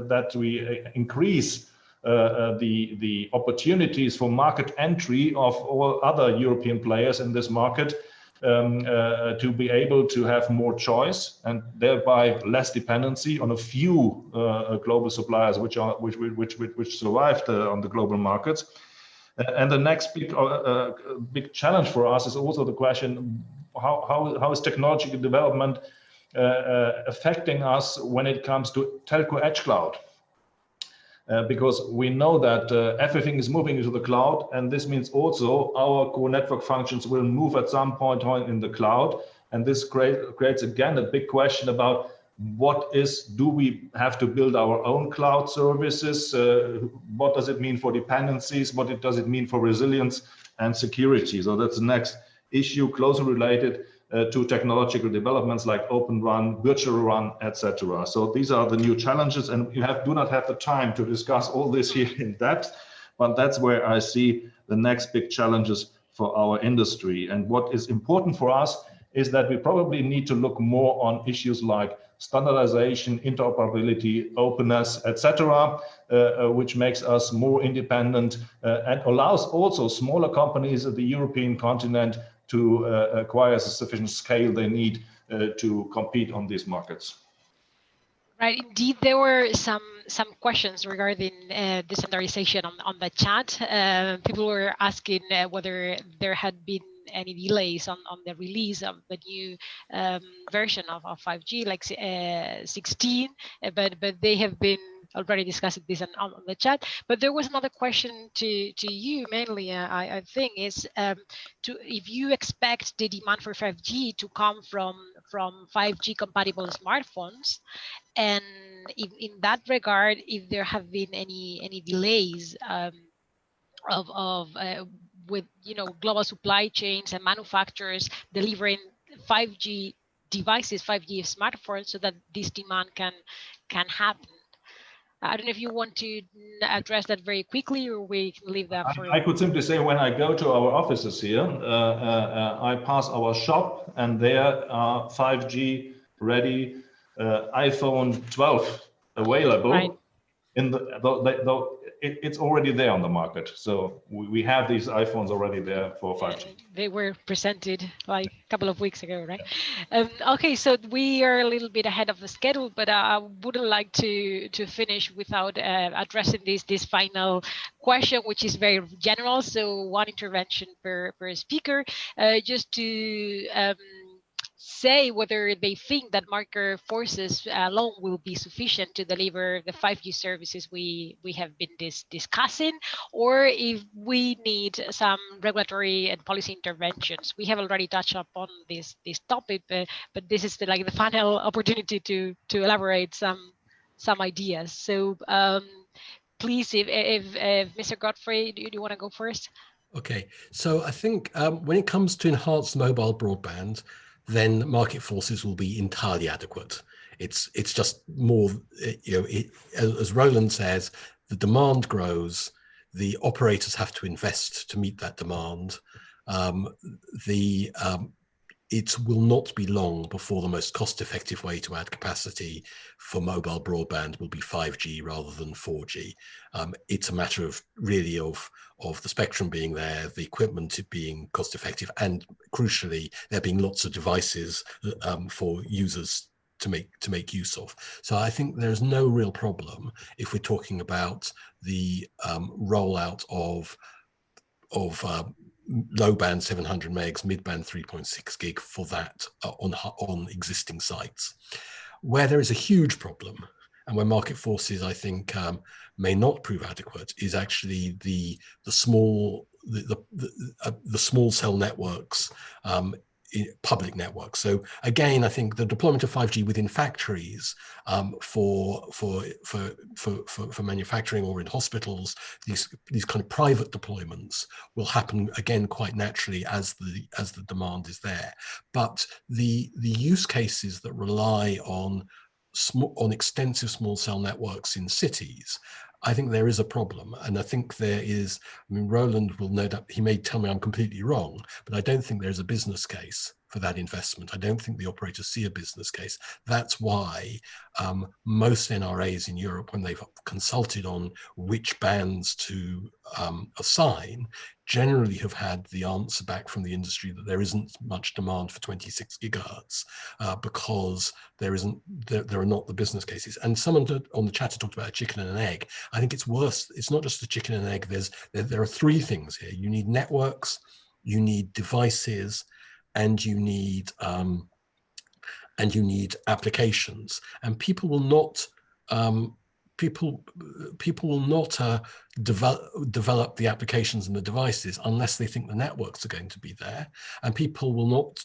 that we increase the opportunities for market entry of all other European players in this market, to be able to have more choice and thereby less dependency on a few global suppliers which survived on the global markets. And the next big challenge for us is also the question: how is technological development affecting us when it comes to telco edge cloud? Because we know that everything is moving into the cloud, and this means also our core network functions will move at some point in the cloud. And this creates again a big question about do we have to build our own cloud services? What does it mean for dependencies? What does it mean for resilience and security? So that's the next issue closely related to technological developments like Open RAN, Virtual RAN, etc. So these are the new challenges, and you do not have the time to discuss all this here in depth, but that's where I see the next big challenges for our industry. And what is important for us is that we probably need to look more on issues like standardization, interoperability, openness, etc., which makes us more independent and allows also smaller companies of the European continent to acquire the sufficient scale they need to compete on these markets. Right, indeed, there were some questions regarding the standardization on the chat. People were asking whether there had been any delays on the release of the new version of 5G, like 16, but they have been already discussing this on the chat. But there was another question to you mainly, I think, is if you expect the demand for 5G to come from 5G compatible smartphones, and in that regard, if there have been any delays with global supply chains and manufacturers delivering 5G devices, 5G smartphones, so that this demand can happen. I don't know if you want to address that very quickly, or we can leave that for. I could simply say, when I go to our offices here, I pass our shop, and there are 5G ready iPhone 12 available. Right. it's already there on the market. So we have these iPhones already there for 5G. They were presented like a couple of weeks ago, right? Okay, so we are a little bit ahead of the schedule, but I wouldn't like to finish without addressing this final question, which is very general. So one intervention per speaker, just to say whether they think that market forces alone will be sufficient to deliver the 5G services we have been discussing, or if we need some regulatory and policy interventions. We have already touched upon this topic, but this is the final opportunity to elaborate some ideas. So please, if Mr. Godfrey, do you want to go first? Okay, so I think when it comes to enhanced mobile broadband, then market forces will be entirely adequate. It's just more, as Roland says, the demand grows, the operators have to invest to meet that demand. It will not be long before the most cost-effective way to add capacity for mobile broadband will be 5G rather than 4G. It's a matter of really of the spectrum being there, the equipment being cost-effective, and crucially, there being lots of devices for users to make use of. So I think there's no real problem if we're talking about the rollout of low band 700 megs, mid band 3.6 gig for that on existing sites. Where there is a huge problem, and where market forces I think may not prove adequate, is actually the small cell networks, public networks. So again, I think the deployment of 5G within factories for manufacturing or in hospitals, these kind of private deployments will happen again quite naturally as the demand is there. But the use cases that rely on extensive small cell networks in cities, I think there is a problem. And I think there is, Roland will know that he may tell me I'm completely wrong, but I don't think there's a business case for that investment. I don't think the operators see a business case. That's why most NRAs in Europe, when they've consulted on which bands to assign, generally have had the answer back from the industry that there isn't much demand for 26 gigahertz because there are not the business cases. And someone on the chat talked about a chicken and an egg. I think it's worse. It's not just a chicken and an egg. There are three things here. You need networks, you need devices, and you need applications. And people will not develop the applications and the devices unless they think the networks are going to be there, and people will not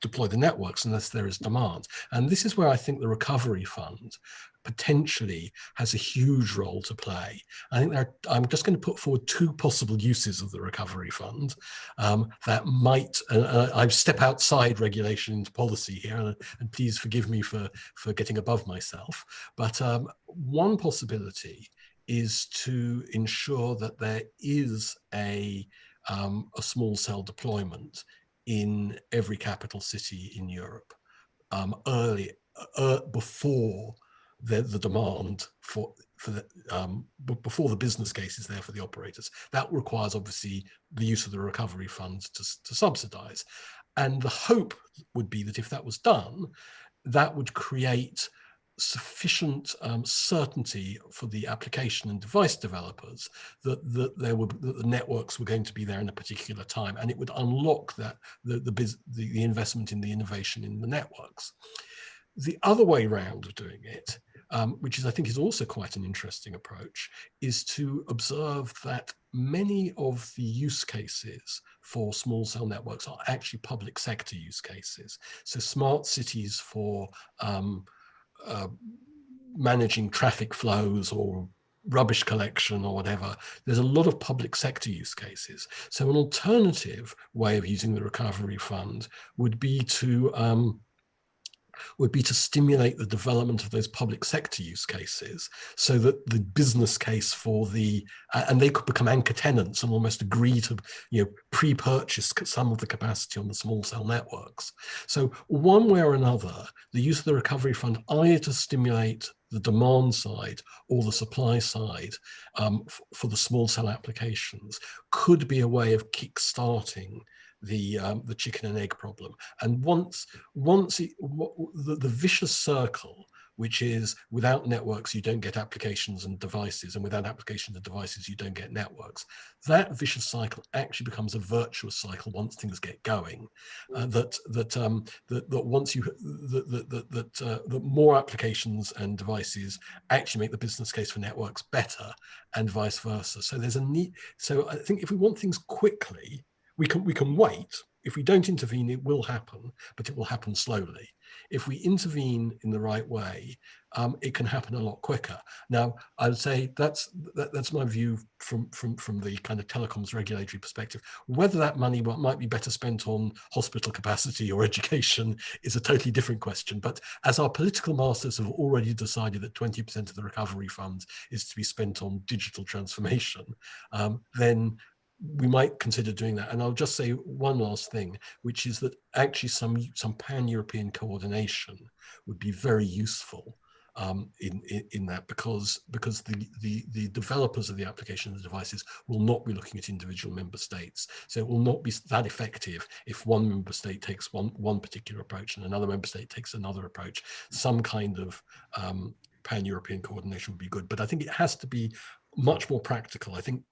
deploy the networks unless there is demand. And this is where I think the recovery fund potentially has a huge role to play. I think I'm just going to put forward two possible uses of the recovery fund that might, I step outside regulation into policy here, and please forgive me for getting above myself. But one possibility is to ensure that there is a small cell deployment in every capital city in Europe before the demand before the business case is there for the operators. That requires obviously the use of the recovery fund to subsidize. And the hope would be that if that was done, that would create sufficient certainty for the application and device developers that the networks were going to be there in a particular time, and it would unlock that the investment in the innovation in the networks. The other way round of doing it, which I think is also quite an interesting approach, is to observe that many of the use cases for small cell networks are actually public sector use cases. So smart cities for managing traffic flows or rubbish collection or whatever. There's a lot of public sector use cases. So an alternative way of using the recovery fund would be to stimulate the development of those public sector use cases, so that the business case for and they could become anchor tenants and almost agree to pre-purchase some of the capacity on the small cell networks. So one way or another, the use of the recovery fund either to stimulate the demand side or the supply side for the small cell applications could be a way of kick-starting the chicken and egg problem. And once the vicious circle, which is without networks, you don't get applications and devices, and without applications and devices, you don't get networks. That vicious cycle actually becomes a virtuous cycle once things get going. That once you that more applications and devices actually make the business case for networks better, and vice versa. So there's a need. So I think if we want things quickly, we can wait. If we don't intervene, it will happen, but it will happen slowly. If we intervene in the right way, it can happen a lot quicker. Now, I would say that's my view from the kind of telecoms regulatory perspective. Whether that money might be better spent on hospital capacity or education is a totally different question. But as our political masters have already decided that 20% of the recovery fund is to be spent on digital transformation, then we might consider doing that. And I'll just say one last thing, which is that actually some pan-European coordination would be very useful in that, because the developers of the applications and devices will not be looking at individual member states. So it will not be that effective if one member state takes one particular approach and another member state takes another approach. Some kind of pan-European coordination would be good, but I think it has to be much more practical. I think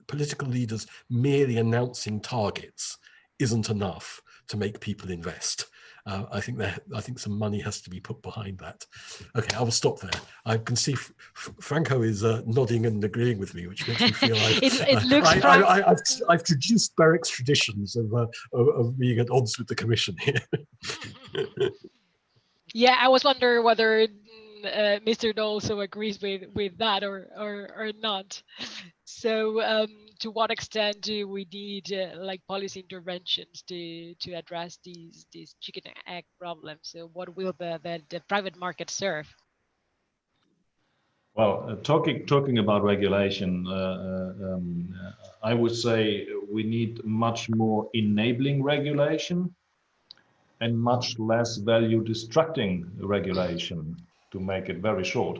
political leaders merely announcing targets isn't enough to make people invest. I think some money has to be put behind that. Okay, I will stop there. I can see Franco is nodding and agreeing with me, which makes me feel I've traduced Berec's traditions of being at odds with the Commission here. Yeah, I was wondering whether Mr. Doll also agrees with that or not. So to what extent do we need like policy interventions to address these chicken and egg problems? So what will the private market serve? Well, talking about regulation, I would say we need much more enabling regulation and much less value destructing regulation, to make it very short.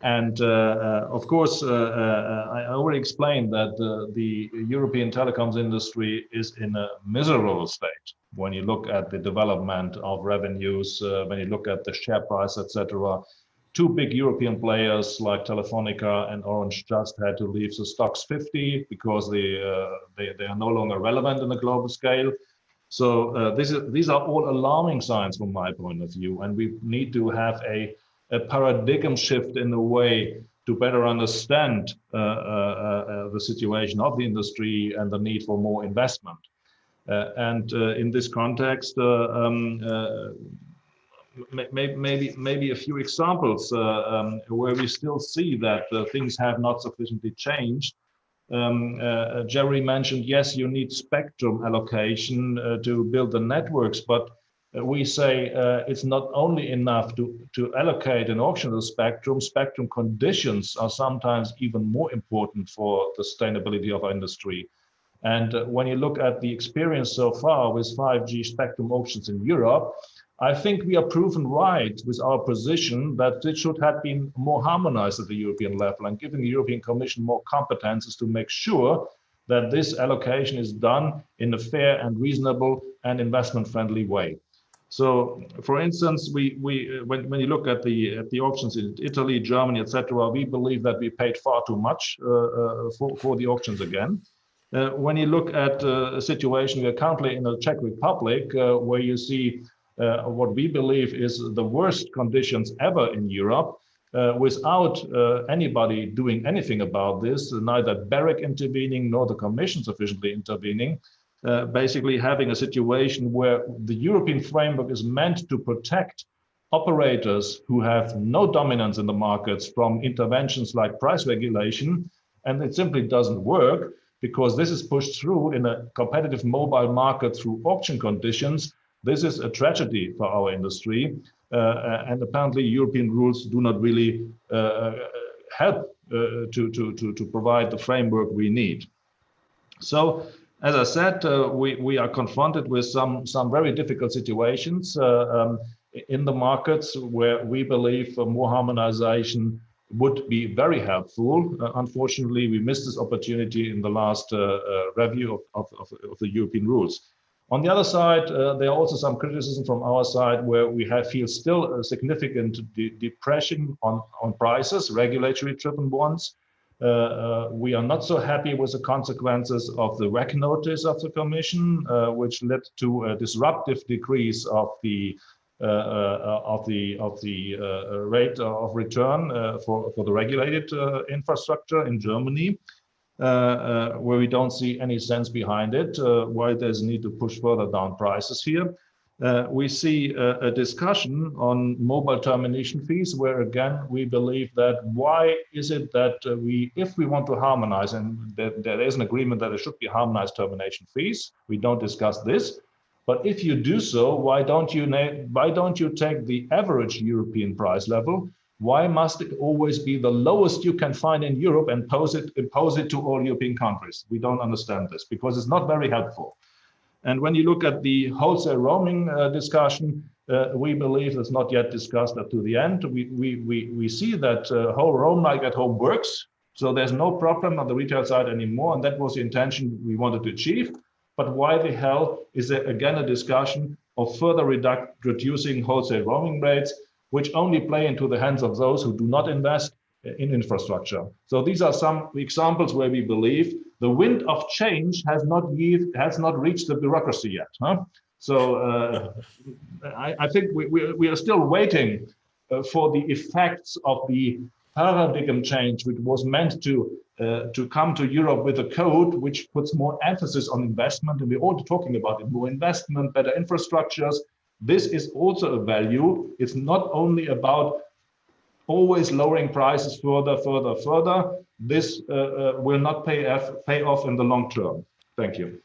Of course, I already explained that the European telecoms industry is in a miserable state when you look at the development of revenues, when you look at the share price, etc. Two big European players like Telefonica and Orange just had to leave the Stocks 50 because they are no longer relevant in the global scale. So these are all alarming signs from my point of view, and we need to have a paradigm shift in the way to better understand the situation of the industry and the need for more investment. In this context, maybe a few examples where we still see that things have not sufficiently changed. Jerry mentioned, yes, you need spectrum allocation to build the networks, but we say it's not only enough to allocate an auction of the spectrum. Spectrum conditions are sometimes even more important for the sustainability of our industry. And when you look at the experience so far with 5G spectrum auctions in Europe, I think we are proven right with our position that it should have been more harmonized at the European level and giving the European Commission more competences to make sure that this allocation is done in a fair and reasonable and investment-friendly way. So, for instance, when you look at the auctions in Italy, Germany, etc., we believe that we paid far too much for the auctions again. When you look at a situation we are currently in the Czech Republic, where you see what we believe is the worst conditions ever in Europe, without anybody doing anything about this, neither Berec intervening nor the Commission sufficiently intervening, basically having a situation where the European framework is meant to protect operators who have no dominance in the markets from interventions like price regulation, and it simply doesn't work because this is pushed through in a competitive mobile market through auction conditions. This is a tragedy for our industry, and apparently European rules do not really help to provide the framework we need. So, as I said, we are confronted with some very difficult situations. in the markets where we believe more harmonization would be very helpful. Unfortunately, we missed this opportunity in the last review of the European rules. On the other side, there are also some criticism from our side where we feel still a significant depression on prices, regulatory driven ones. We are not so happy with the consequences of the REC notice of the Commission, which led to a disruptive decrease of the rate of return for the regulated infrastructure in Germany, where we don't see any sense behind it, why there's a need to push further down prices here. We see a discussion on mobile termination fees, where again, we believe that why is it that if we want to harmonize, and there is an agreement that there should be harmonized termination fees, we don't discuss this. But if you do so, why don't you take the average European price level? Why must it always be the lowest you can find in Europe and impose it to all European countries? We don't understand this because it's not very helpful. And when you look at the wholesale roaming discussion, we believe it's not yet discussed up to the end. We see that whole roam like at home works. So there's no problem on the retail side anymore. And that was the intention we wanted to achieve. But why the hell is there again a discussion of further reducing wholesale roaming rates, which only play into the hands of those who do not invest in infrastructure? So these are some examples where we believe the wind of change has not reached the bureaucracy yet. Huh? So I think we are still waiting for the effects of the paradigm change, which was meant to come to Europe with a code which puts more emphasis on investment, and we're all talking about it, more investment, better infrastructures. This is also a value. It's not only about always lowering prices further. This will not pay off in the long term. Thank you.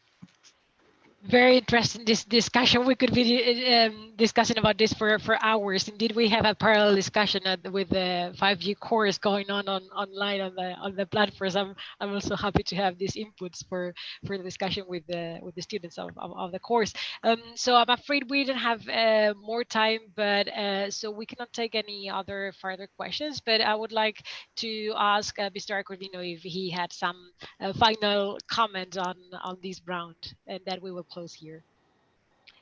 Very interesting this discussion. We could be discussing about this for hours. Indeed, we have a parallel discussion with the 5G course going on online on the platforms. I'm also happy to have these inputs for the discussion with the students of the course. So I'm afraid we don't have more time, but so we cannot take any other further questions. But I would like to ask Mr. Accordino if he had some final comment on this round, and that we will close here.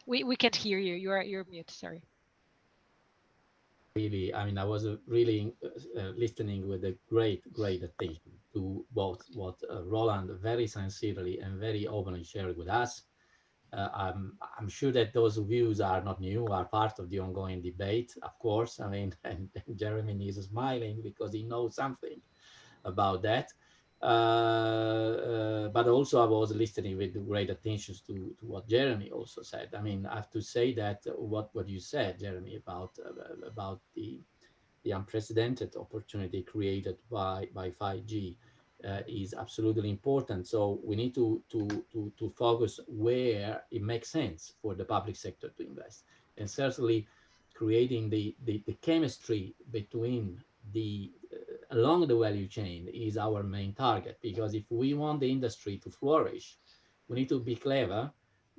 We can't hear you. You're mute. Sorry. Really, I mean, I was really listening with a great attention to both what Roland very sincerely and very openly shared with us. I'm sure that those views are not new, are part of the ongoing debate, of course. I mean, and Jeremy is smiling because he knows something about that. But also I was listening with great attention to what Jeremy also said. I mean, I have to say that what you said, Jeremy, about the unprecedented opportunity created by 5G is absolutely important. So we need to focus where it makes sense for the public sector to invest, and certainly creating the chemistry between along the value chain is our main target. Because if we want the industry to flourish, we need to be clever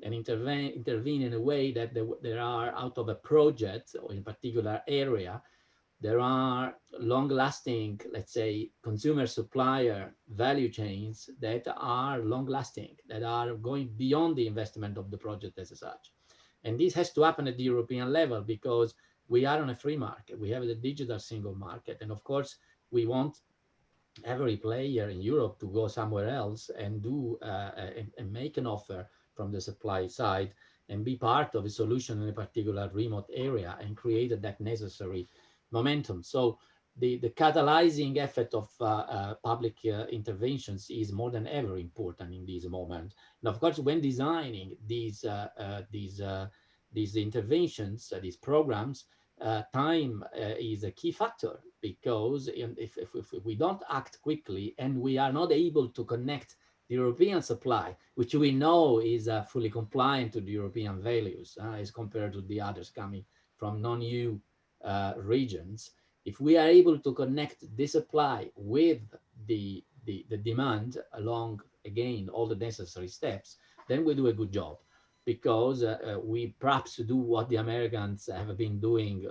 and intervene in a way that there are, out of a project or in a particular area, there are long-lasting, let's say, consumer supplier value chains that are long-lasting, that are going beyond the investment of the project as such. And this has to happen at the European level, because we are on a free market. We have the digital single market. And of course, we want every player in Europe to go somewhere else and do and make an offer from the supply side and be part of a solution in a particular remote area and create that necessary momentum. So the catalyzing effect of public interventions is more than ever important in this moment. And of course, when designing these interventions, these programs, time is a key factor, because if we don't act quickly and we are not able to connect the European supply, which we know is fully compliant to the European values as compared to the others coming from non-EU regions, if we are able to connect the supply with the demand along, again, all the necessary steps, then we do a good job. because we perhaps do what the Americans have been doing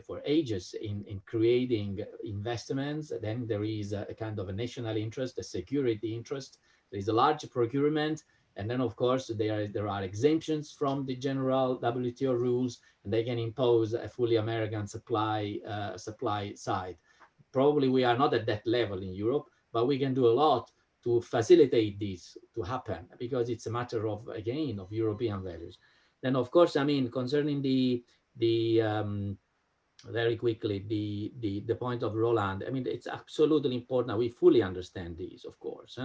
for ages in creating investments. Then there is a kind of a national interest, a security interest. There is a large procurement. And then, of course, there are exemptions from the general WTO rules, and they can impose a fully American supply side. Probably we are not at that level in Europe, but we can do a lot to facilitate this to happen, because it's a matter of, again, of European values. Then, of course, I mean, concerning the very quickly, the point of Roland, I mean, it's absolutely important. We fully understand these, of course,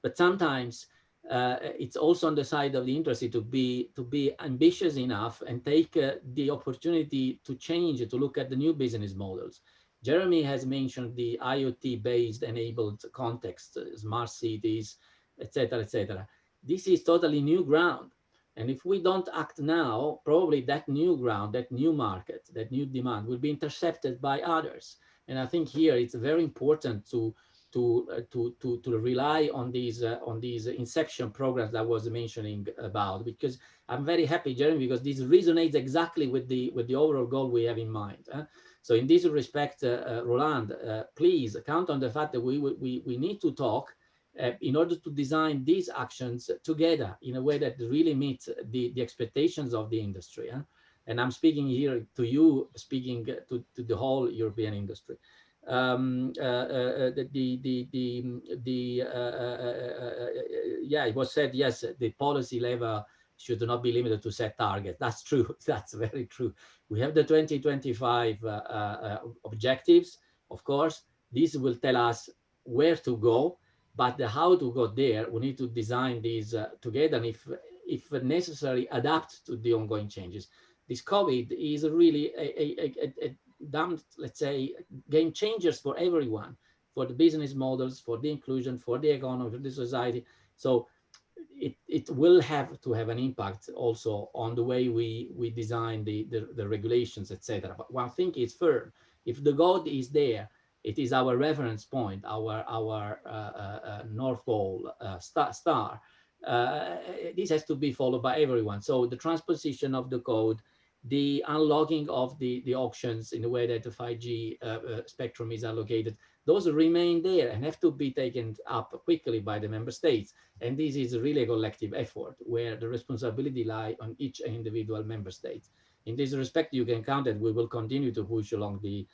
but sometimes it's also on the side of the industry to be ambitious enough and take the opportunity to change, to look at the new business models. Jeremy has mentioned the IoT-based enabled context, smart cities, etc., etc. This is totally new ground. And if we don't act now, probably that new ground, that new market, that new demand will be intercepted by others. And I think here it's very important to rely on these inception programs that I was mentioning about, because I'm very happy, Jeremy, because this resonates exactly with the overall goal we have in mind. So in this respect, Roland, please count on the fact that we need to talk in order to design these actions together in a way that really meets the expectations of the industry. And I'm speaking here to you, speaking to the whole European industry. Yeah, it was said, yes, the policy level should not be limited to set targets. That's true. That's very true. We have the 2025 objectives. Of course, this will tell us where to go, but the how to go there, we need to design these together, and if necessary, adapt to the ongoing changes. This COVID is really a damn, let's say, game changers for everyone, for the business models, for the inclusion, for the economy, for the society. So it will have to have an impact also on the way we design the regulations, etc. But one thing is firm: if the goal is there, it is our reference point, our North Pole star. This has to be followed by everyone. So the transposition of the code, the unlocking of the auctions in the way that the 5G spectrum is allocated, those remain there and have to be taken up quickly by the member states. And this is really a collective effort where the responsibility lies on each individual member state. In this respect, you can count that we will continue to push along the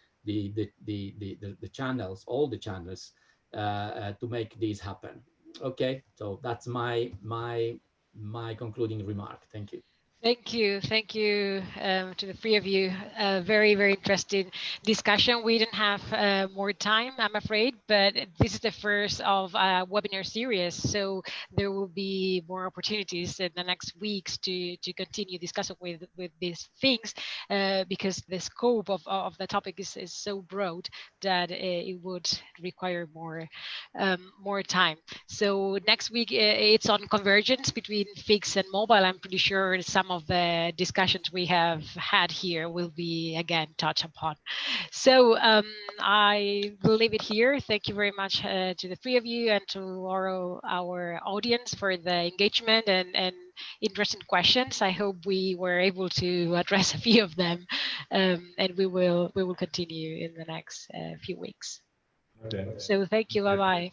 channels, all the channels, to make these happen. Okay, so that's my concluding remark. Thank you. Thank you to the three of you. Very, very interesting discussion. We didn't have more time, I'm afraid, but this is the first of a webinar series, so there will be more opportunities in the next weeks to continue discussing with these things, because the scope of the topic is so broad that it would require more time. So next week it's on convergence between fixed and mobile. I'm pretty sure some of the discussions we have had here will be again touched upon. So I will leave it here. Thank you very much to the three of you and to our audience for the engagement and interesting questions. I hope we were able to address a few of them, and we will continue in the next few weeks. Okay. So thank you. Bye bye.